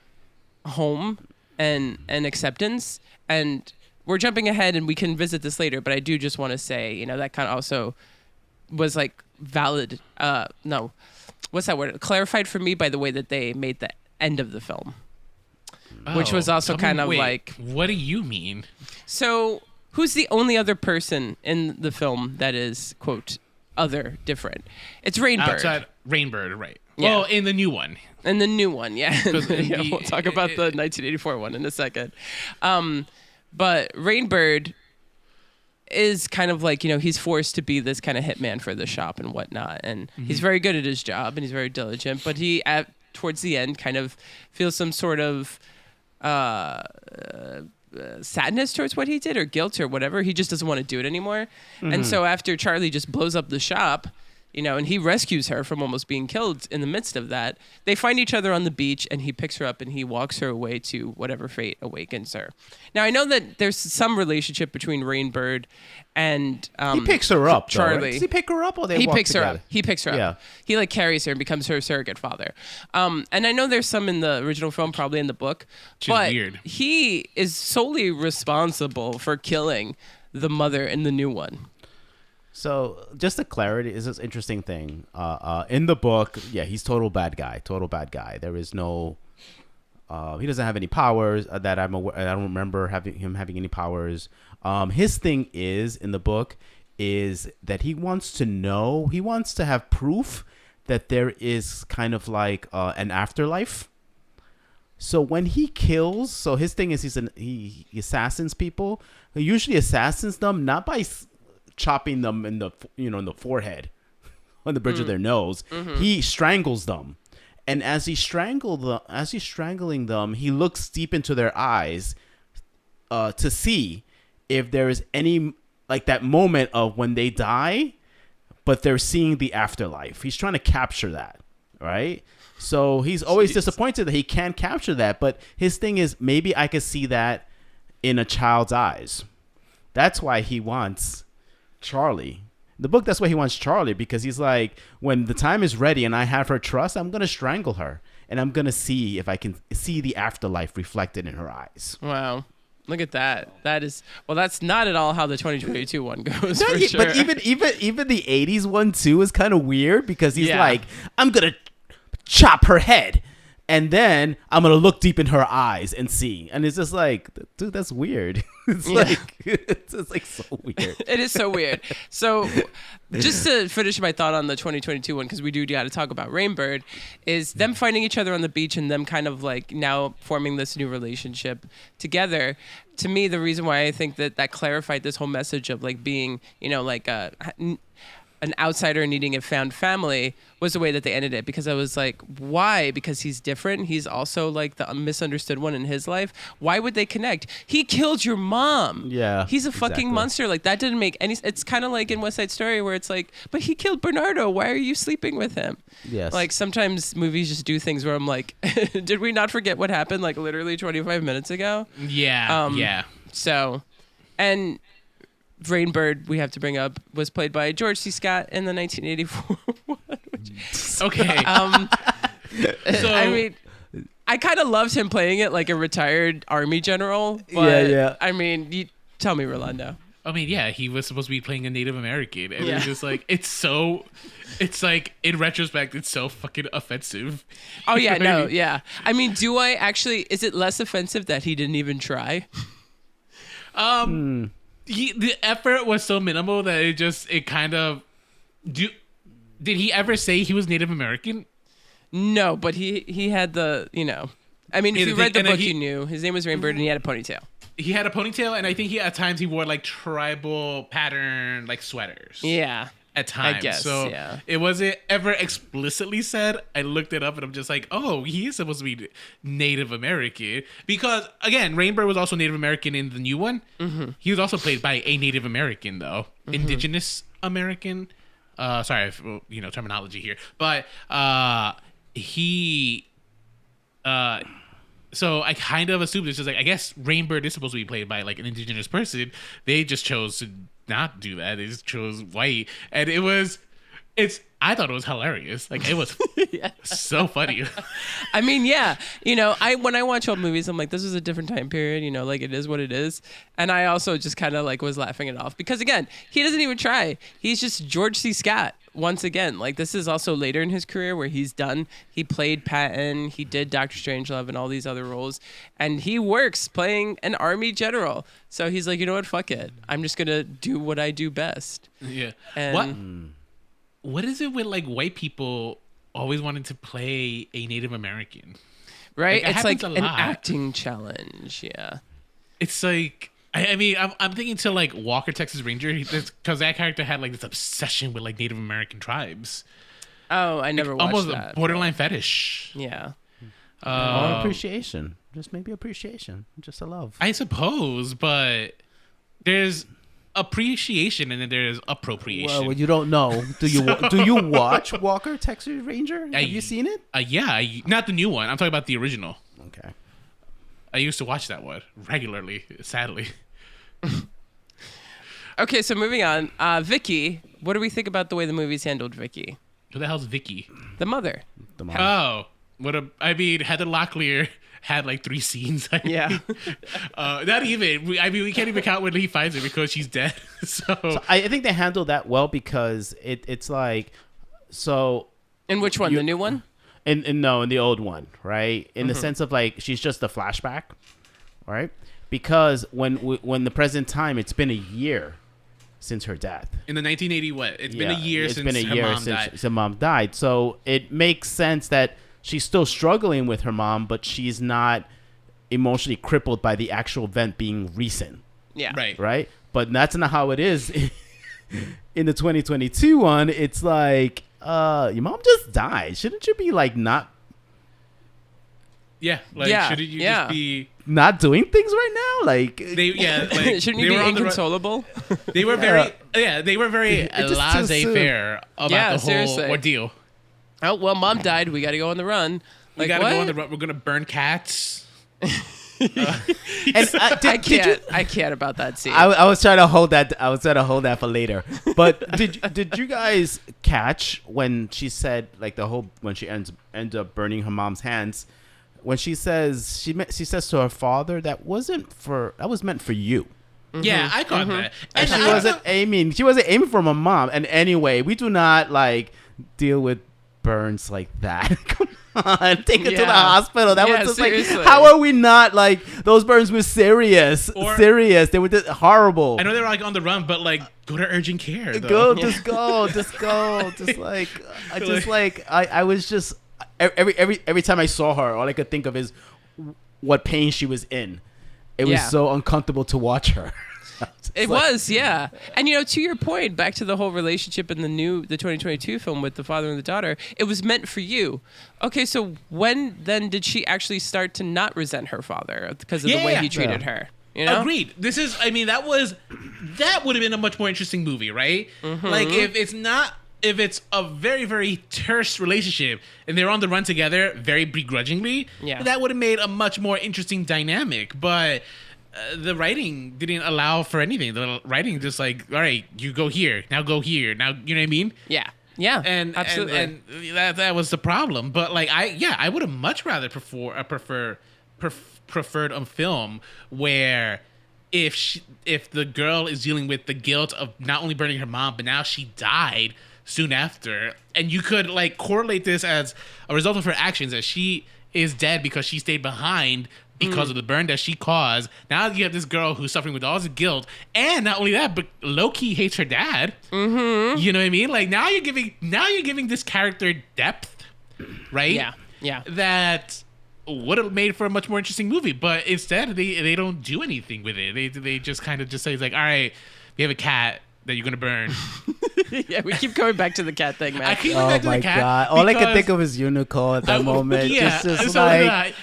home and acceptance. And we're jumping ahead and we can visit this later, but I do just want to say, that kind of also was like valid. No, what's that word? Clarified for me by the way that they made the end of the film, which was also kind of like, what do you mean? So who's the only other person in the film that is, quote, other, different? It's Rainbird. Outside Rainbird, right. Yeah. Well, in the new one. In the new one, yeah. We'll talk about the 1984 one in a second. But Rainbird is kind of like, he's forced to be this kind of hitman for the shop and whatnot. And he's very good at his job and he's very diligent. But he, towards the end, kind of feels some sort of sadness towards what he did, or guilt or whatever. He just doesn't want to do it anymore. And so after Charlie just blows up the shop, and he rescues her from almost being killed in the midst of that, they find each other on the beach and he picks her up and he walks her away to whatever fate awakens her. Now, I know that there's some relationship between Rainbird and he picks her up, Charlie. Though, right? Does he pick her up, or he picks her up? He picks her up. He like carries her and becomes her surrogate father. And I know there's some in the original film, probably in the book, but weird. He is solely responsible for killing the mother in the new one. So, just a clarity is this interesting thing. In the book, he's total bad guy. There is no, he doesn't have any powers that I'm aware. I don't remember him having any powers. His thing is in the book is that he wants to have proof that there is kind of like an afterlife. So when he kills, his thing is he assassins people. He usually assassins them not by chopping them in the in the forehead, on the bridge of their nose. He strangles them, And as he's strangling them, he looks deep into their eyes to see if there is any like that moment of when they die, but they're seeing the afterlife. He's trying to capture that, right? So he's always disappointed that he can't capture that. But his thing is, maybe I could see that in a child's eyes. That's why he wants Charlie. The book, that's why he wants Charlie, because he's like, when the time is ready and I have her trust, I'm going to strangle her. And I'm going to see if I can see the afterlife reflected in her eyes. Wow. Look at that. That is, well, that's not at all how the 2022 one goes, for sure. But even the 80s one, too, is kind of weird, because he's like, I'm going to chop her head. And then I'm going to look deep in her eyes and see. And it's just like, dude, that's weird. It's like so weird. It is so weird. So just to finish my thought on the 2022 one, because we do got to talk about Rainbird, is them finding each other on the beach and them kind of like now forming this new relationship together. To me, the reason why I think that clarified this whole message of like being, you know, like an outsider needing a found family was the way that they ended it, because I was like, why? Because he's different. He's also like the misunderstood one in his life. Why would they connect? He killed your mom. Yeah. He's a fucking monster. Like that didn't make any. It's kind of like in West Side Story where it's like, but he killed Bernardo. Why are you sleeping with him? Yes. Like sometimes movies just do things where I'm like, did we not forget what happened like literally 25 minutes ago? Yeah. Yeah. So, and Rainbird, we have to bring up, was played by George C. Scott in the 1984 one. Okay. So, I mean, I kind of loved him playing it like a retired army general. But, yeah. I mean, you tell me, Rolando. I mean, yeah, he was supposed to be playing a Native American, and it's just like it's like in retrospect, it's so fucking offensive. Oh yeah, no, yeah. I mean, is it less offensive that he didn't even try? The effort was so minimal that it kind of. Did he ever say he was Native American? No, but he had the, you know. I mean, if you read the book, you knew. His name was Rainbird, and he had a ponytail. He had a ponytail, and I think at times he wore like tribal pattern like sweaters. Yeah. At times. I guess, so yeah. It wasn't ever explicitly said. I looked it up, and I'm just like, oh, he is supposed to be Native American. Because, again, Rainbird was also Native American in the new one. Mm-hmm. He was also played by a Native American, though. Mm-hmm. Indigenous American. Sorry, terminology here. But he... So I kind of assumed it's just like, I guess Rainbird is supposed to be played by like an indigenous person. They just chose to not do that. They just chose white. And I thought it was hilarious. Like it was so funny. I mean, yeah, when I watch old movies, I'm like, this is a different time period, like it is what it is. And I also just kind of like was laughing it off because again, he doesn't even try. He's just George C. Scott. Once again, like this is also later in his career where he played Patton, he did Doctor Strangelove and all these other roles, and he works playing an army general. So he's like, you know what, fuck it. I'm just going to do what I do best. Yeah. And What is it with like white people always wanting to play a Native American? Right? Like, it's like an acting challenge. Yeah. It's like, I mean, I'm thinking to like Walker, Texas Ranger, because that character had like this obsession with like Native American tribes. Oh, I never watched almost that. A borderline fetish. Yeah. Appreciation. Just maybe appreciation. Just a love. I suppose, but there's appreciation and then there's appropriation. Well, you don't know. Do you watch Walker, Texas Ranger? Have you seen it? Yeah, not the new one. I'm talking about the original. Okay. I used to watch that one regularly, sadly. Okay, so moving on. Vicky, what do we think about the way the movies handled Vicky? Who the hell's Vicky? The mother. Oh, Heather Locklear had like 3 scenes. Yeah. Not even. We can't even count when he finds her because she's dead. So I think they handled that well because it's like so. In which one? The new one? In the old one, right? In the sense of like she's just a flashback, right? Because when the present time, it's been a year since her death. In the 1980 what? It's been a year since her mom died. So it makes sense that she's still struggling with her mom, but she's not emotionally crippled by the actual event being recent. Yeah. Right? But that's not how it is. In the 2022 one, it's like, your mom just died. Shouldn't you be like not Yeah, like Yeah, shouldn't you yeah. just be? Not doing things right now, like Like Shouldn't they you be were on the inconsolable? They were they were very It just too laissez-faire about Yeah, the whole seriously. ordeal. Oh well, mom died. We got to go on the run. We Like, gotta what? go on the run. We're gonna burn cats. and I can't. I can't about that scene. I was trying to hold that. I was trying to hold that for later. But did you guys catch when she said like the whole when she ends up burning her mom's hands? When she says she says to her father that was meant for you. Yeah, I caught that. And she I wasn't aiming. She wasn't aiming for my mom. And anyway, we do not like deal with burns like that. Come on, take her to the Yeah. hospital. That Yeah, was just seriously. like, how are we not like those burns were serious? Or- Serious. They were just horrible. I know they were like on the run, but like go to urgent care. Go, Though. just go. I was just every time I saw her, all I could think of is what pain she was in. It was Yeah. so uncomfortable to watch her. It was, yeah. And to your point, back to the whole relationship in the 2022 film with the father and the daughter, it was meant for you. Okay, so when then did she actually start to not resent her father because of the way he treated her? You know? Agreed. That would have been a much more interesting movie, right? Mm-hmm. Like if it's a very, very terse relationship and they're on the run together very begrudgingly, Yeah. that would have made a much more interesting dynamic. But the writing didn't allow for anything. The writing just like, all right, you go here, now go here, now you know what I mean? Yeah. Yeah. And absolutely. and that was the problem. But like I would have much rather preferred a film where if the girl is dealing with the guilt of not only burning her mom, but now she died soon after, and you could like correlate this as a result of her actions, that she is dead because she stayed behind because of the burn that she caused. Now you have this girl who's suffering with all this guilt, and not only that, but low-key hates her dad. Mm-hmm. You know what I mean? Like now you're giving this character depth, right? Yeah. Yeah. That would have made for a much more interesting movie, but instead they don't do anything with it. They just kind of just say like, all right, we have a cat that you're gonna burn. Yeah, we keep going back to the cat thing, man. I keep Oh back to my the cat god! All I could because think of is Unicorn at that moment. Yeah, Just so like,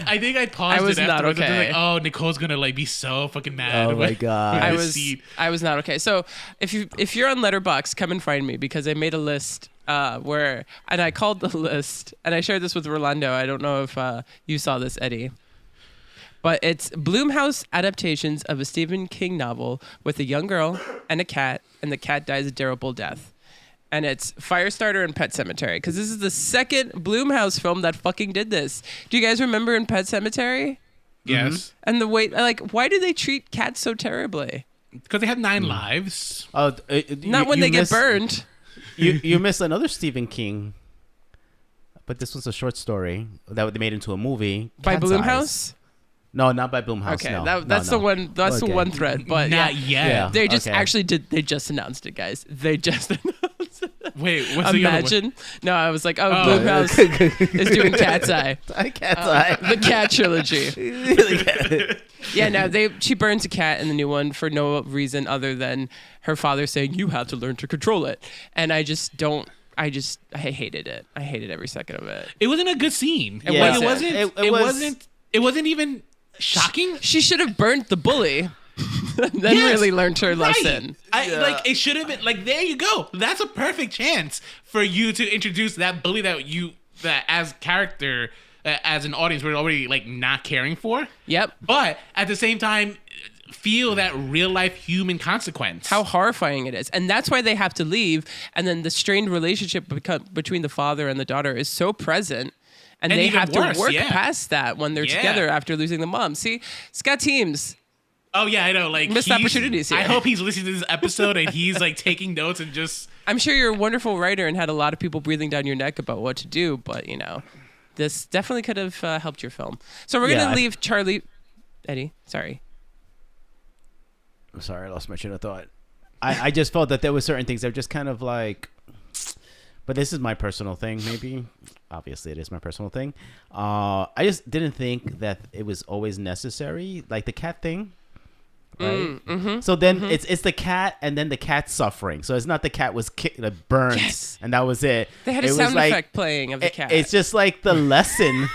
I think I paused I was it not afterwards. okay. Like, oh, Nicole's gonna like be so fucking mad. oh my with god! this scene. I was not okay. So if you're on Letterboxd, come and find me because I made a list and I called the list and I shared this with Rolando. I don't know if you saw this, Eddie. But it's Blumhouse adaptations of a Stephen King novel with a young girl and a cat, and the cat dies a terrible death. And it's Firestarter and Pet Sematary, because this is the second Blumhouse film that fucking did this. Do you guys remember in Pet Sematary? Yes, And the way, like, why do they treat cats so terribly? because they have 9 lives. Oh, Not when they get burned. You missed another Stephen King, but this was a short story that they made into a movie By Cat's Blumhouse? Eyes. No, not by Blumhouse. Okay, no, that's no. the one. That's Okay. the one thread. But Not yeah, yet. they just Okay. actually did. They just announced it, guys. They just announced it. Wait, what's the other one? Imagine. No, I was like, Blumhouse is doing Cat's Eye, Cat's Eye. the cat trilogy. Yeah, no, she burns a cat in the new one for no reason other than her father saying you have to learn to control it, and I just don't. I hated it. I hated every second of it. It wasn't a good scene. It Yeah. wasn't. It wasn't even shocking. She should have burnt the bully, and then Yes, really learned her right. lesson. Like it should have been like there you go. That's a perfect chance for you to introduce that bully that as character as an audience we're already like not caring for. Yep. But at the same time feel that real life human consequence. How horrifying it is. And that's why they have to leave. And then the strained relationship between the father and the daughter is so present. And they even have worse, to work yeah. past that when they're together after losing the mom. See, Scott Teams. Oh yeah, I know. Like Missed opportunities here. I hope he's listening to this episode and he's like taking notes and just. I'm sure you're a wonderful writer and had a lot of people breathing down your neck about what to do, but this definitely could have helped your film. So we're gonna leave Charlie. Eddie, sorry. I'm sorry, I lost my train of thought. I just felt that there were certain things that were just kind of like, but this is my personal thing, maybe. Obviously, it is my personal thing. I just didn't think that it was always necessary, like the cat thing. Right. So then it's the cat, and then the cat suffering. So it's not the cat was burned, Yes. and that was it. They had It a was sound like- effect playing of the cat. It's just like the lesson.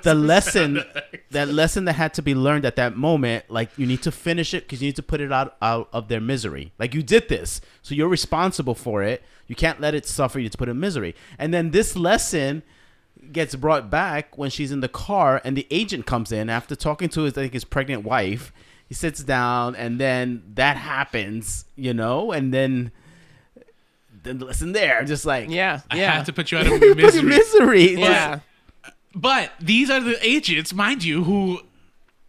the lesson, that lesson that had to be learned at that moment, like you need to finish it because you need to put it out of their misery. Like you did this, so you're responsible for it. You can't let it suffer you to put it in misery. And then this lesson gets brought back when she's in the car and the agent comes in after talking to his pregnant wife. He sits down and then that happens, and then the lesson there, just like Yeah. I have to put you out of put you in misery. misery. Yeah. But these are the agents, mind you, who,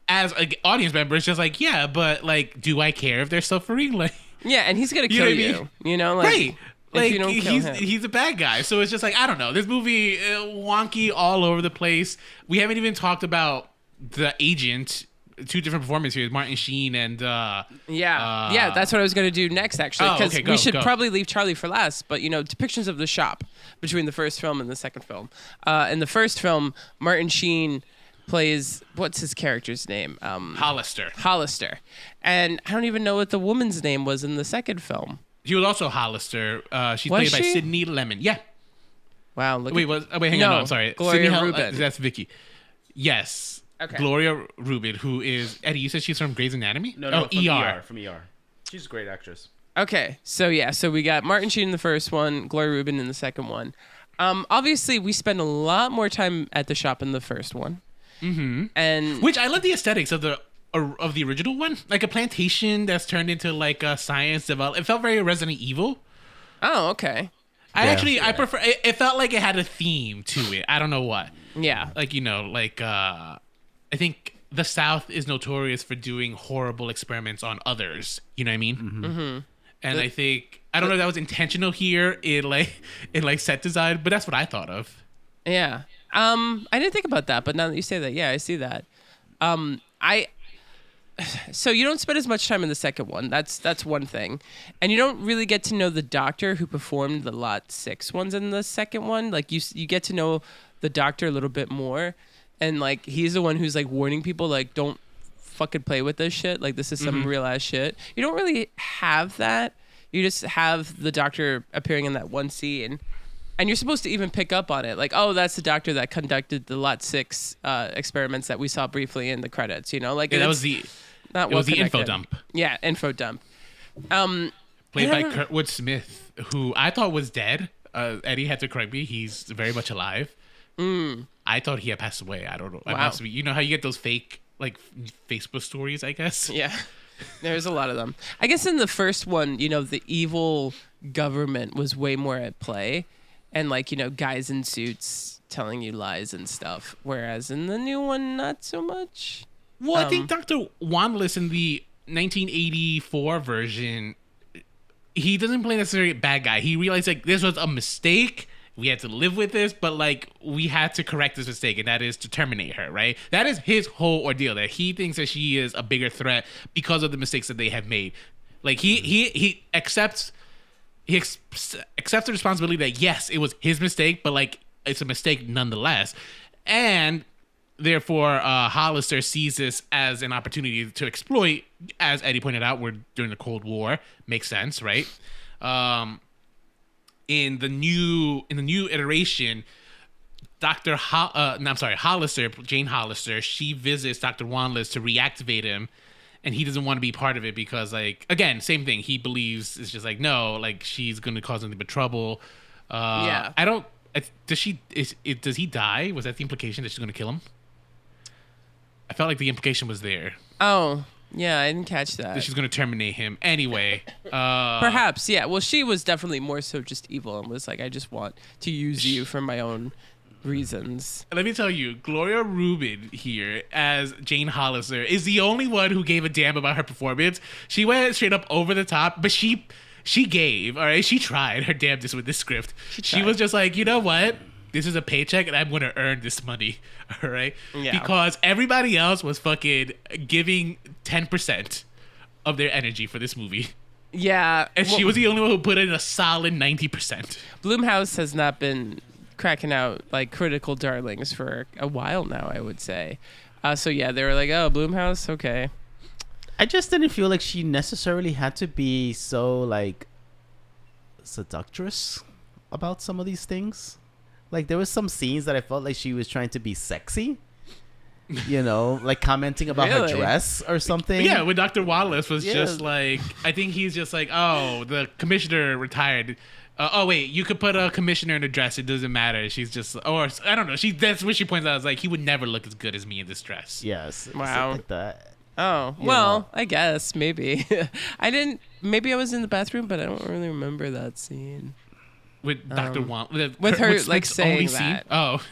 as an audience member, is just like, yeah, but like, do I care if they're suffering? Like, Yeah, and he's gonna You know kill what I you. mean? Like, right? Like you don't kill him. he's a bad guy. So it's just like, I don't know. This movie wonky all over the place. We haven't even talked about the agent. Two different performances here, Martin Sheen and Yeah, that's what I was going to do next, actually, because okay, we should go. probably leave Charlie for last. But depictions of the shop between the first film and the second film. In the first film, Martin Sheen plays, what's his character's name? Hollister. Hollister, and I don't even know what the woman's name was in the second film. She was also Hollister. She's Was played by she? Sydney Lemon. Yeah. Wow, look. Wait, hang on. No, I'm sorry. Gloria Sydney Rubin. that's Vicky. Yes. Okay. Gloria Rubin, who is Eddie. You said she's from Grey's Anatomy. No, from ER. From ER. She's a great actress. Okay, so we got Martin Sheen in the first one, Gloria Rubin in the second one. Obviously, we spend a lot more time at the shop in the first one. Mm-hmm. And Which I love the aesthetics of the original one, like a plantation that's turned into like a science development. It felt very Resident Evil. oh, okay, I prefer. It felt like it had a theme to it. I don't know what. yeah, Like I think the South is notorious for doing horrible experiments on others. You know what I mean? Mm-hmm. And I think I don't know if that was intentional here in set design, but that's what I thought of. yeah. I didn't think about that, but now that you say that, yeah, I see that. So you don't spend as much time in the second one. That's one thing, and you don't really get to know the doctor who performed the Lot 6 ones in the second one. Like you get to know the doctor a little bit more, and like he's the one who's like warning people like don't fucking play with this shit. Like this is some real ass shit. You don't really have that. You just have the doctor appearing in that one scene. And you're supposed to even pick up on it. Like, oh, that's the doctor that conducted the Lot 6 experiments that we saw briefly in the credits, Like Yeah, that was the info dump. Yeah, info dump. Played by Kurtwood Smith, who I thought was dead. Eddie had to correct me. He's very much alive. I thought he had passed away. I don't know. Wow. I must be. You know how you get those fake Facebook stories, I guess? Yeah, there's a lot of them. I guess in the first one, the evil government was way more at play. And guys in suits telling you lies and stuff. Whereas in the new one, not so much. Well, I think Dr. Wanless in the 1984 version, he doesn't play necessarily a bad guy. He realized this was a mistake. We had to live with this, but we had to correct this mistake, and that is to terminate her, right? That is his whole ordeal, that he thinks that she is a bigger threat because of the mistakes that they have made. He accepts the responsibility that yes, it was his mistake, but it's a mistake nonetheless. And therefore, Hollister sees this as an opportunity to exploit, as Eddie pointed out, we're during the Cold War. Makes sense, right? In the new iteration, Hollister, Jane Hollister, she visits Dr. Wanless to reactivate him, and he doesn't want to be part of it because, again, same thing. He believes it's just no, she's going to cause nothing but trouble. Yeah. I don't. Does he die? Was that the implication that she's going to kill him? I felt like the implication was there. Oh, yeah, I didn't catch that. That she's going to terminate him anyway. Perhaps, yeah. Well, she was definitely more so just evil and was like, I just want to use you for my own reasons. Let me tell you, Gloria Rubin here as Jane Hollister is the only one who gave a damn about her performance. She went straight up over the top, but she gave, all right? She tried her damnedest with this script. She was just like, you know what? This is a paycheck, and I'm going to earn this money, all right? Yeah. Because everybody else was fucking giving 10% of their energy for this movie. Yeah. And she was the only one who put in a solid 90%. Blumhouse has not been cracking out critical darlings for a while now, I would say. So yeah, they were like, oh, Blumhouse, okay. I just didn't feel like she necessarily had to be so seductress about some of these things. Like there was some scenes that I felt like she was trying to be sexy. You know, like commenting about her dress or something. Yeah, when Dr. Wallace was just like, I think he's just like, oh, the commissioner retired. Oh wait, you could put a commissioner in a dress. It doesn't matter. She's just, or I don't know. That's what she points out. Is like, he would never look as good as me in this dress. Yes. Wow. Like that. Oh, well, I guess maybe. Maybe I was in the bathroom, but I don't really remember that scene. With Dr. With her like saying that. Scene? Oh.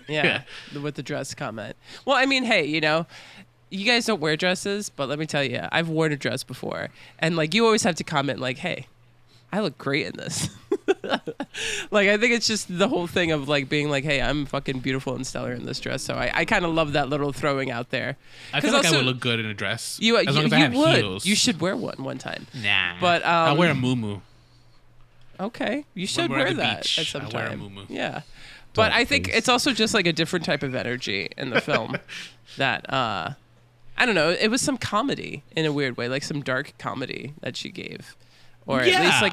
Yeah, with the dress comment. Well, I mean, hey, you know, you guys don't wear dresses, but let me tell you, I've worn a dress before. And, like, you always have to comment, like, hey, I look great in this. Like, I think it's just the whole thing of, like, being like, hey, I'm fucking beautiful and stellar in this dress. So I kind of love that little throwing out there. I feel like I would look good in a dress. You as long as I have would. heels. You should wear one time. Nah. But I'll wear a muumuu. Okay. You should we're wear at the that beach, at some I'll wear a time. muumuu. Yeah. But I think it's also just like a different type of energy in the film that, I don't know, it was some comedy in a weird way, like some dark comedy that she gave. Or at least like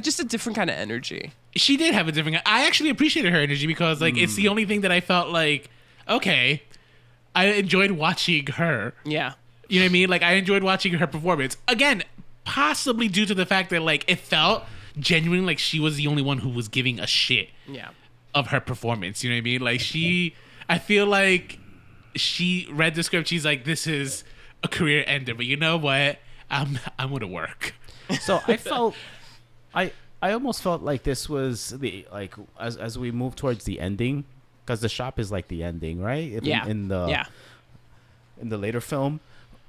just a different kind of energy. She did have a different, I actually appreciated her energy because like it's the only thing that I felt like, okay, I enjoyed watching her. Yeah. You know what I mean? Like I enjoyed watching her performance. Again, possibly due to the fact that like it felt genuinely like she was the only one who was giving a shit. Yeah. Of her performance, you know what I mean? Like I feel like she read the script. She's like, "This is a career ender," but you know what? I'm gonna work. So I felt, I almost felt like this was the like as we move towards the ending, because the shop is like the ending, right? In the later film,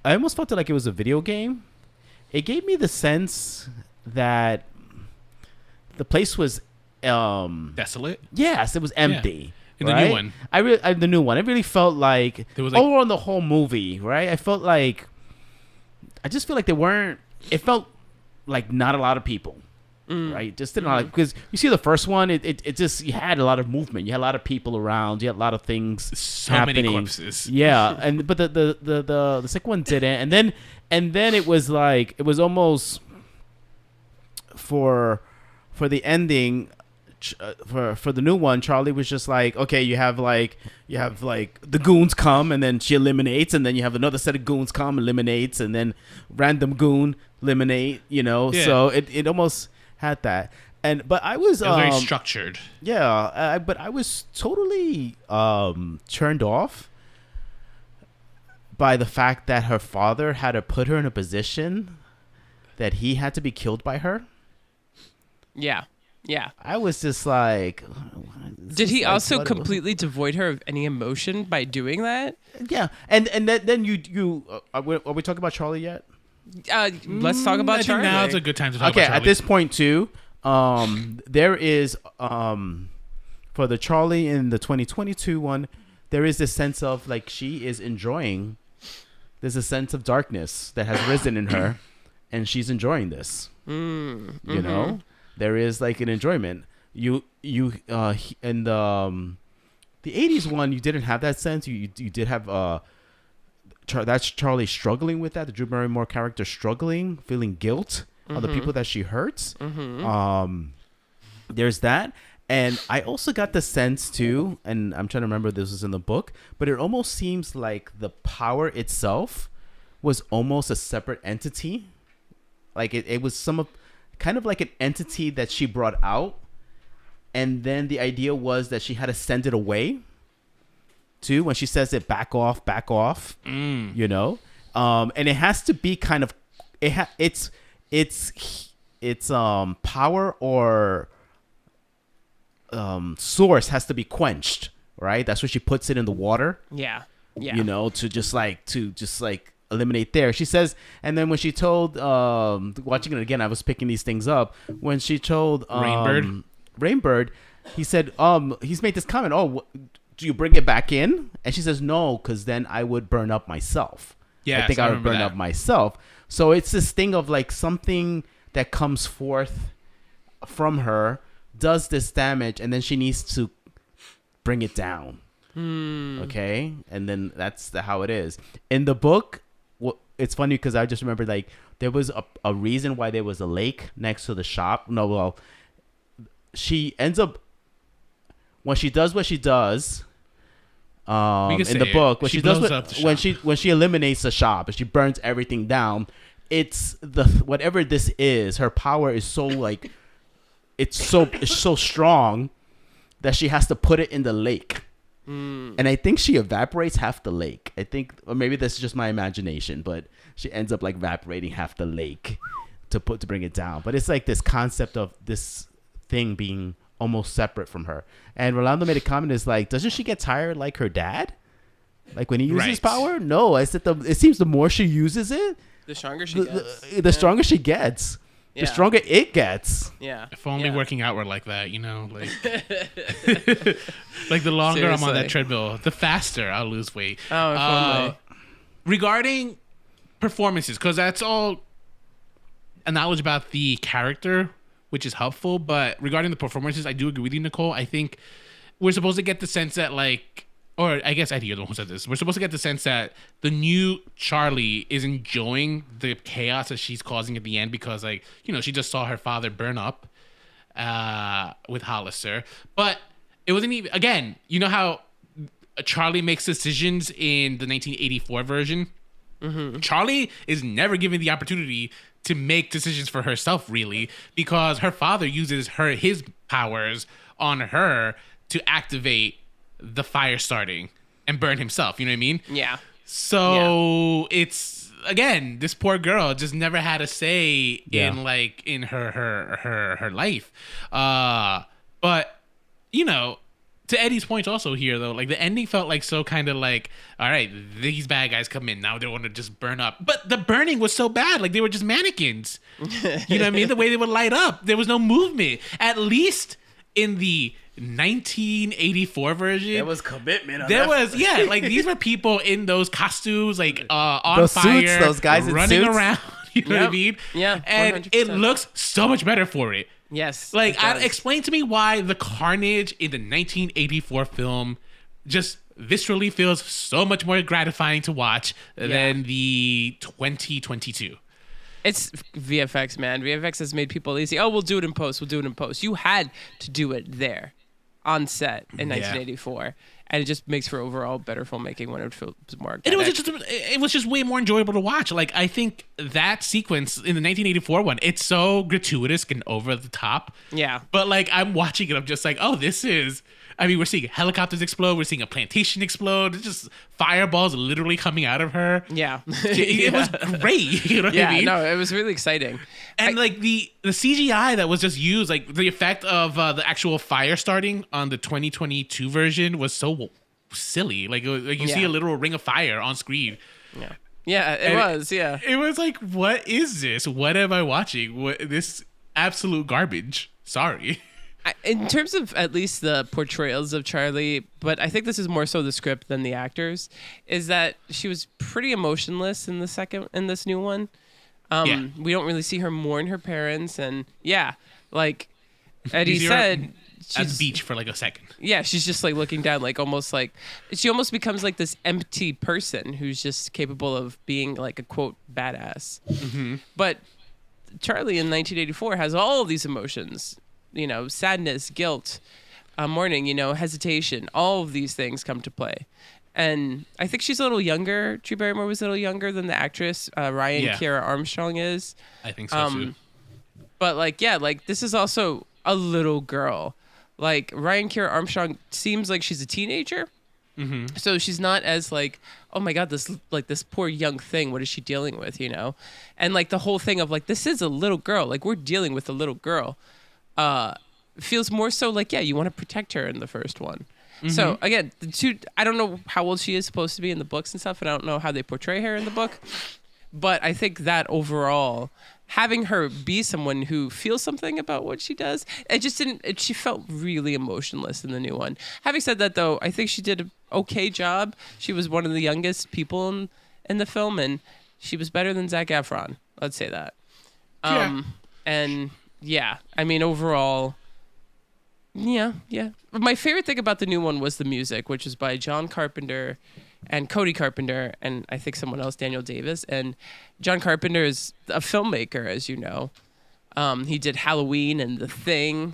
I almost felt like it was a video game. It gave me the sense that the place was desolate. Yes, it was empty. In the new one, the new one. It really felt like there was like, overall the whole movie, right? I just feel like they weren't. It felt like not a lot of people, right? Just didn't like because you see the first one, it just you had a lot of movement, you had a lot of people around, you had a lot of things happening. Many corpses. Yeah, but the second one didn't, and then it was like it was almost for the ending. For the new one, Charlie was just like, okay, you have like the goons come and then she eliminates, and then you have another set of goons come, eliminates, and then random goon eliminate, you know. Yeah. So it almost had that, but I was very structured. Yeah, but I was totally turned off by the fact that her father had to put her in a position that he had to be killed by her. Yeah. Yeah. I was just like... Did he also completely devoid her of any emotion by doing that? Yeah. And then you are we talking about Charlie yet? Let's talk about Charlie. Now it's a good time to talk about Charlie. Okay, at this point too, there is, for the Charlie in the 2022 one, there is this sense of like she is enjoying, there's a sense of darkness that has risen in her, and she's enjoying this. You know? There is like an enjoyment. In the 80s one, you didn't have that sense. You did have that's Charlie struggling with that. The Drew Barrymore character struggling, feeling guilt on the people that she hurts. There's that, and I also got the sense too, and I'm trying to remember if this was in the book, but it almost seems like the power itself was almost a separate entity. Like it was kind of like an entity that she brought out, and then the idea was that she had to send it away too when she says it, back off, you know, and it has to be kind of it's power or source has to be quenched, right? That's where she puts it in the water, you know, to just like eliminate there. She says, and then when she told watching it again, I was picking these things up when she told Rainbird, he said he's made this comment, do you bring it back in? And she says no, because then I would burn up myself. I think I would burn up myself. So it's this thing of like something that comes forth from her does this damage, and then she needs to bring it down. Okay, and then that's how it is in the book. It's funny because I just remember like there was a reason why there was a lake next to the shop. She ends up when she does what she does, in the say book, it. when She she does blows what, up the when shop. she eliminates the shop and she burns everything down, it's whatever this is, her power is so like, it's so strong that she has to put it in the lake. And I think she evaporates half the lake. I think, or maybe that's just my imagination, but she ends up like evaporating half the lake to bring it down. But it's like this concept of this thing being almost separate from her. And Rolando made a comment, is like, doesn't she get tired like her dad? Like when he uses Right. power? No, I said it seems the more she uses it, The stronger she gets. the stronger she gets. Yeah. The stronger it gets. Yeah. If only Yeah. working out were like that, like like the longer I'm on Seriously. that treadmill, the faster I'll lose weight. Oh, if only. Regarding performances, because that's all a knowledge about the character, which is helpful. But regarding the performances, I do agree with you, Nicole. I think we're supposed to get the sense that or I guess Eddie, you're the one who said this. We're supposed to get the sense that the new Charlie is enjoying the chaos that she's causing at the end because, she just saw her father burn up with Hollister. But it wasn't even, again, you know how Charlie makes decisions in the 1984 version? Mm-hmm. Charlie is never given the opportunity to make decisions for herself, really, because her father uses his powers on her to activate the fire starting and burn himself. You know what I mean? Yeah. So it's, again, this poor girl just never had a say in her life. But to Eddie's point also here though, the ending felt like so kind of like, all right, these bad guys come in now, they want to just burn up. But the burning was so bad, they were just mannequins. You know what I mean? The way they would light up, there was no movement. At least in the 1984 version, There was commitment. These were people in those costumes, on those fire, suits, those guys in running suits. around. You know what I mean? Yeah, and it 100%. looks so much better for it. Yes. it does. Explain to me why the carnage in the 1984 film just viscerally feels so much more gratifying to watch than the 2022. It's VFX, man. VFX has made people lazy. Oh, we'll do it in post. We'll do it in post. You had to do it there on set in 1984. And it just makes for overall better filmmaking when it feels more. And it was just way more enjoyable to watch. I think that sequence in the 1984 one, it's so gratuitous and over the top. Yeah. But I'm watching it, I'm just like, oh, this is. I mean, we're seeing helicopters explode. We're seeing a plantation explode. It's just fireballs literally coming out of her. Yeah. It was great. You know what I mean? No, it was really exciting. And the CGI that was just used, the effect of the actual fire starting on the 2022 version was so silly. You see a literal ring of fire on screen. Yeah. Yeah, it was. Yeah. It was like, what is this? What am I watching? This absolute garbage. Sorry. In terms of at least the portrayals of Charlie, but I think this is more so the script than the actors, is that she was pretty emotionless in this new one. We don't really see her mourn her parents, and like Eddie You see her said, at the she's beach for a second. Yeah, she's just looking down, she almost becomes this empty person who's just capable of being a quote badass. Mm-hmm. But Charlie in 1984 has all of these emotions. Sadness, guilt, mourning, hesitation, all of these things come to play. And I think she's a little younger. Drew Barrymore was a little younger than the actress Ryan Kiera Armstrong is. I think so too. But this is also a little girl. Ryan Kiera Armstrong seems like she's a teenager. Mm-hmm. So she's not as oh my God, this poor young thing. What is she dealing with, And the whole thing of this is a little girl. We're dealing with a little girl. Feels more so you want to protect her in the first one. Mm-hmm. So again, the two, I don't know how old she is supposed to be in the books and stuff, and I don't know how they portray her in the book, but I think that overall, having her be someone who feels something about what she does, she felt really emotionless in the new one. Having said that though, I think she did an okay job. She was one of the youngest people in the film, and she was better than Zac Efron. Let's say that. And yeah, I mean, overall, yeah. My favorite thing about the new one was the music, which is by John Carpenter and Cody Carpenter, and I think someone else, Daniel Davis. And John Carpenter is a filmmaker, as you know. He did Halloween and The Thing.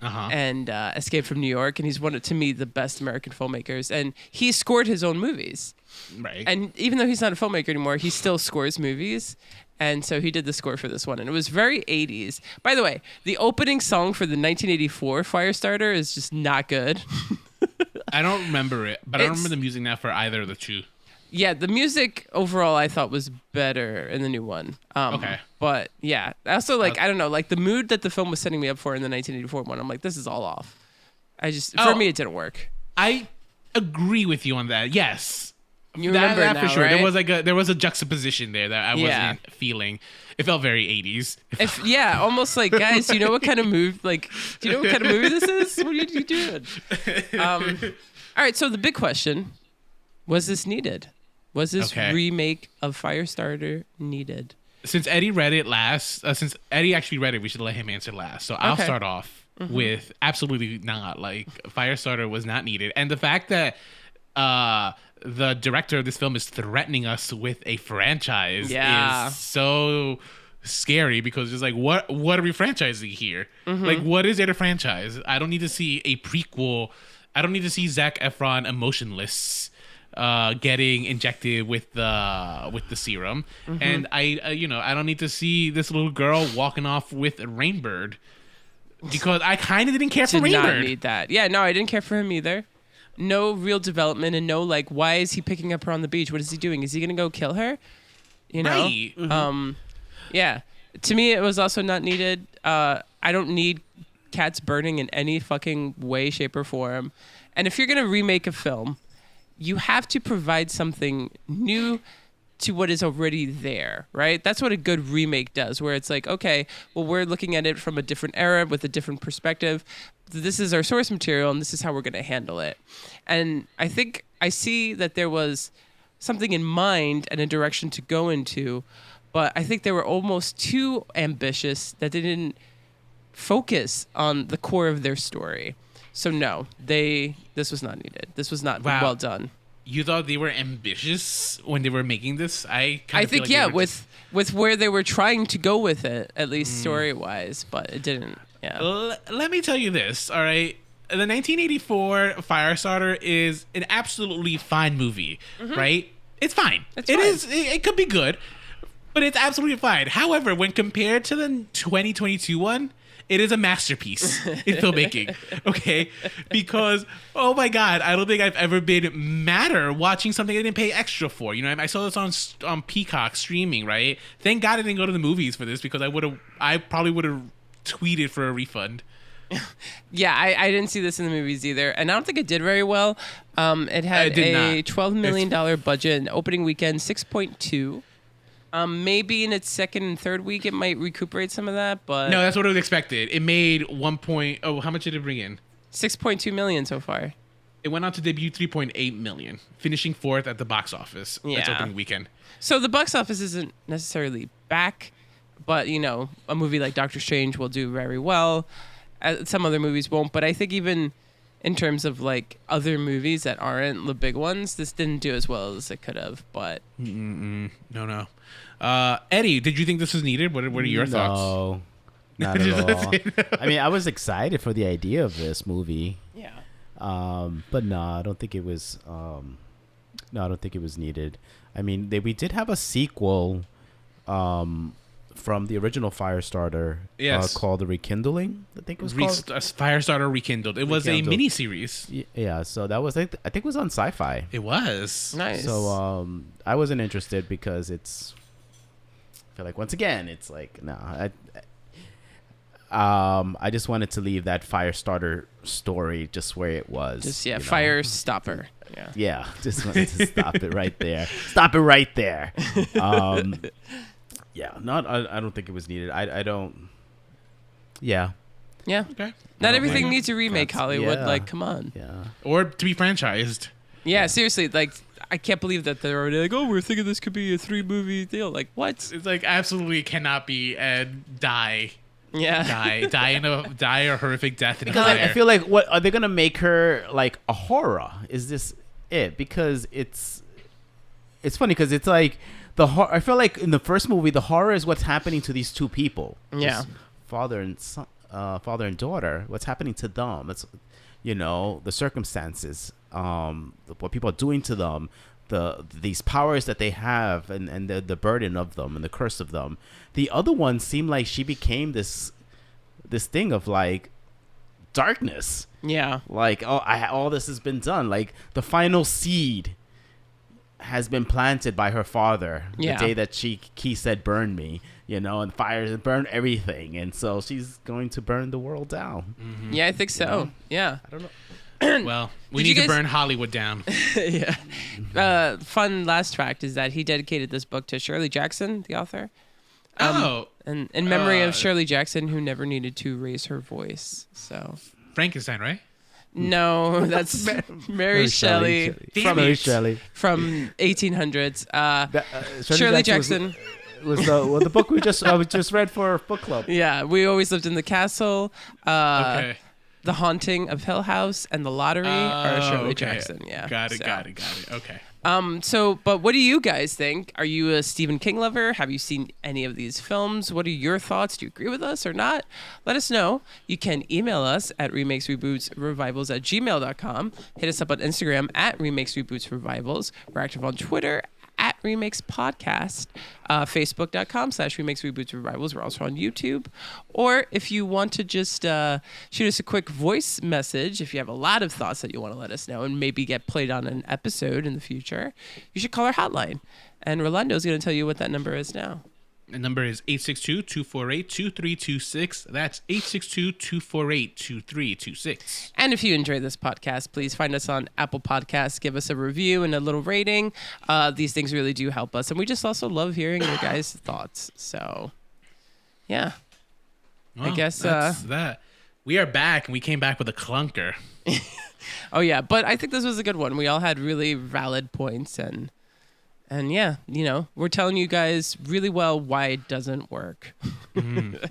and Escape from New York, and he's one of, to me, the best American filmmakers. And he scored his own movies. Right. And even though he's not a filmmaker anymore, he still scores movies. And so he did the score for this one, and it was very 80s. By the way, the opening song for the 1984 Firestarter is just not good. I don't remember it, but I don't remember the music now for either of the two. Yeah, the music overall I thought was better in the new one. Okay. But yeah, also like I don't know, like the mood that the film was setting me up for in the 1984 one, I'm like, this is all off. For me, it didn't work. I agree with you on that. Yes. You remember that now, for sure. right? There was a juxtaposition there that I wasn't feeling. It felt very 80s. Almost like, guys, you know what kind of movie? Like, do you know what kind of movie this is? What are you doing? All right. So the big question: was this needed? Was this remake of Firestarter needed? Since Eddie read it last, since Eddie actually read it, we should let him answer last. So I'll start off with absolutely not. Like, Firestarter was not needed, and the fact that the director of this film is threatening us with a franchise is so scary, because it's like, what are we franchising here? Like, what is there to franchise? I don't need to see a prequel. I don't need to see Zac Efron emotionless getting injected with the serum, and I don't need to see this little girl walking off with Rainbird, because I kind of didn't care for Rainbird. Did not need that. Yeah, no, I didn't care for him either. No real development, and no, like, why is he picking up her on the beach? What is he doing? Is he gonna go kill her? You know? Right. Yeah. To me, it was also not needed. I don't need cats burning in any fucking way, shape, or form. And if you're gonna remake a film, you have to provide something new to what is already there, right? That's what a good remake does, where it's like, okay, well, we're looking at it from a different era with a different perspective. This is our source material, and this is how we're going to handle it. And I think I see that there was something in mind and a direction to go into, but I think they were almost too ambitious, that they didn't focus on the core of their story. So no, this was not needed. This was not well done. You thought they were ambitious when they were making this? I think with where they were trying to go with it, at least story-wise, but it didn't. Yeah. Let me tell you this, all right? The 1984 Firestarter is an absolutely fine movie, right? It's fine. It could be good, but it's absolutely fine. However, when compared to the 2022 one, it is a masterpiece in filmmaking, okay? Because, oh my God, I don't think I've ever been madder watching something I didn't pay extra for. You know, I saw this on Peacock streaming, right? Thank God I didn't go to the movies for this, because I probably would have tweeted for a refund. Yeah, I didn't see this in the movies either, and I don't think it did very well. It had a $12 million budget, and opening weekend 6.2. Maybe in its second and third week it might recuperate some of that, but no, that's what I was expected. It made how much did it bring in? 6.2 million so far. It went on to debut 3.8 million, finishing fourth at the box office. Yeah. That's opening weekend. So the box office isn't necessarily back, but you know, a movie like Doctor Strange will do very well. Some other movies won't, but I think even in terms of like other movies that aren't the big ones, this didn't do as well as it could have. But no. Eddie, did you think this was needed? What are your thoughts? No, not at all. I mean, I was excited for the idea of this movie. Yeah. But no, I don't think it was. No, I don't think it was needed. I mean, we did have a sequel, from the original Firestarter, called The Rekindling. I think it was called Firestarter Rekindled. It was a mini series. Yeah, so that was I think it was on Sci-Fi. It was nice. So I wasn't interested, because I feel like, once again, it's like, no, I just wanted to leave that Firestarter story just where it was. Just Firestopper. Yeah, just wanted to stop it right there. Stop it right there. Yeah, I don't think it was needed. I don't. Yeah. Yeah. Okay. Not everything needs a remake, Hollywood. Yeah. Like, come on. Yeah. Or to be franchised. Yeah, seriously. Like, I can't believe that they're already like, oh, we're thinking this could be a 3-movie deal. Like, what? It's like, absolutely cannot be, and die. Yeah. Die a horrific death in a Because fire. I feel like, what are they gonna make her like a horror? Is this it? Because it's funny, because it's like I feel like in the first movie, the horror is what's happening to these two people. Yeah. Just father and son. father and daughter, what's happening to them. It's, the circumstances, what people are doing to them, these powers that they have, and the burden of them and the curse of them. The other one seemed like she became this thing of like darkness. Yeah. Like, all this has been done. Like the final seed has been planted by her father the day that he said, burn me, and fires burn everything. And so she's going to burn the world down. Mm-hmm. Yeah, I think so. Yeah. I don't know. Well, we need to burn Hollywood down. Yeah. Fun last fact is that he dedicated this book to Shirley Jackson, the author. And in memory of Shirley Jackson, who never needed to raise her voice. So Frankenstein, right? No, that's Mary Shelley from 1800s. Shirley Jackson was the book we just read for book club. Yeah, We Always Lived in the Castle. Okay. The Haunting of Hill House and The Lottery are Shirley Jackson. Yeah. Got it. Okay. But what do you guys think? Are you a Stephen King lover? Have you seen any of these films? What are your thoughts? Do you agree with us or not? Let us know. You can email us at remakesrebootsrevivals@gmail.com. Hit us up on Instagram at remakesrebootsrevivals. We're active on Twitter at Remakes Podcast, Facebook.com/Remakes Reboots Revivals. We're also on YouTube. Or if you want to just shoot us a quick voice message, if you have a lot of thoughts that you want to let us know and maybe get played on an episode in the future, you should call our hotline. And Rolando's going to tell you what that number is now. The number is 862-248-2326. That's 862-248-2326. And if you enjoy this podcast, please find us on Apple Podcasts. Give us a review and a little rating. These things really do help us. And we just also love hearing your guys' thoughts. So, yeah. Well, I guess that's that. We are back, and we came back with a clunker. Oh, yeah. But I think this was a good one. We all had really valid points. And yeah, we're telling you guys really well why it doesn't work. Mm.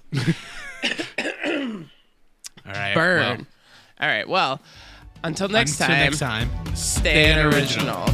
All right. Burn. All right. Well, until next time, stay stay an original.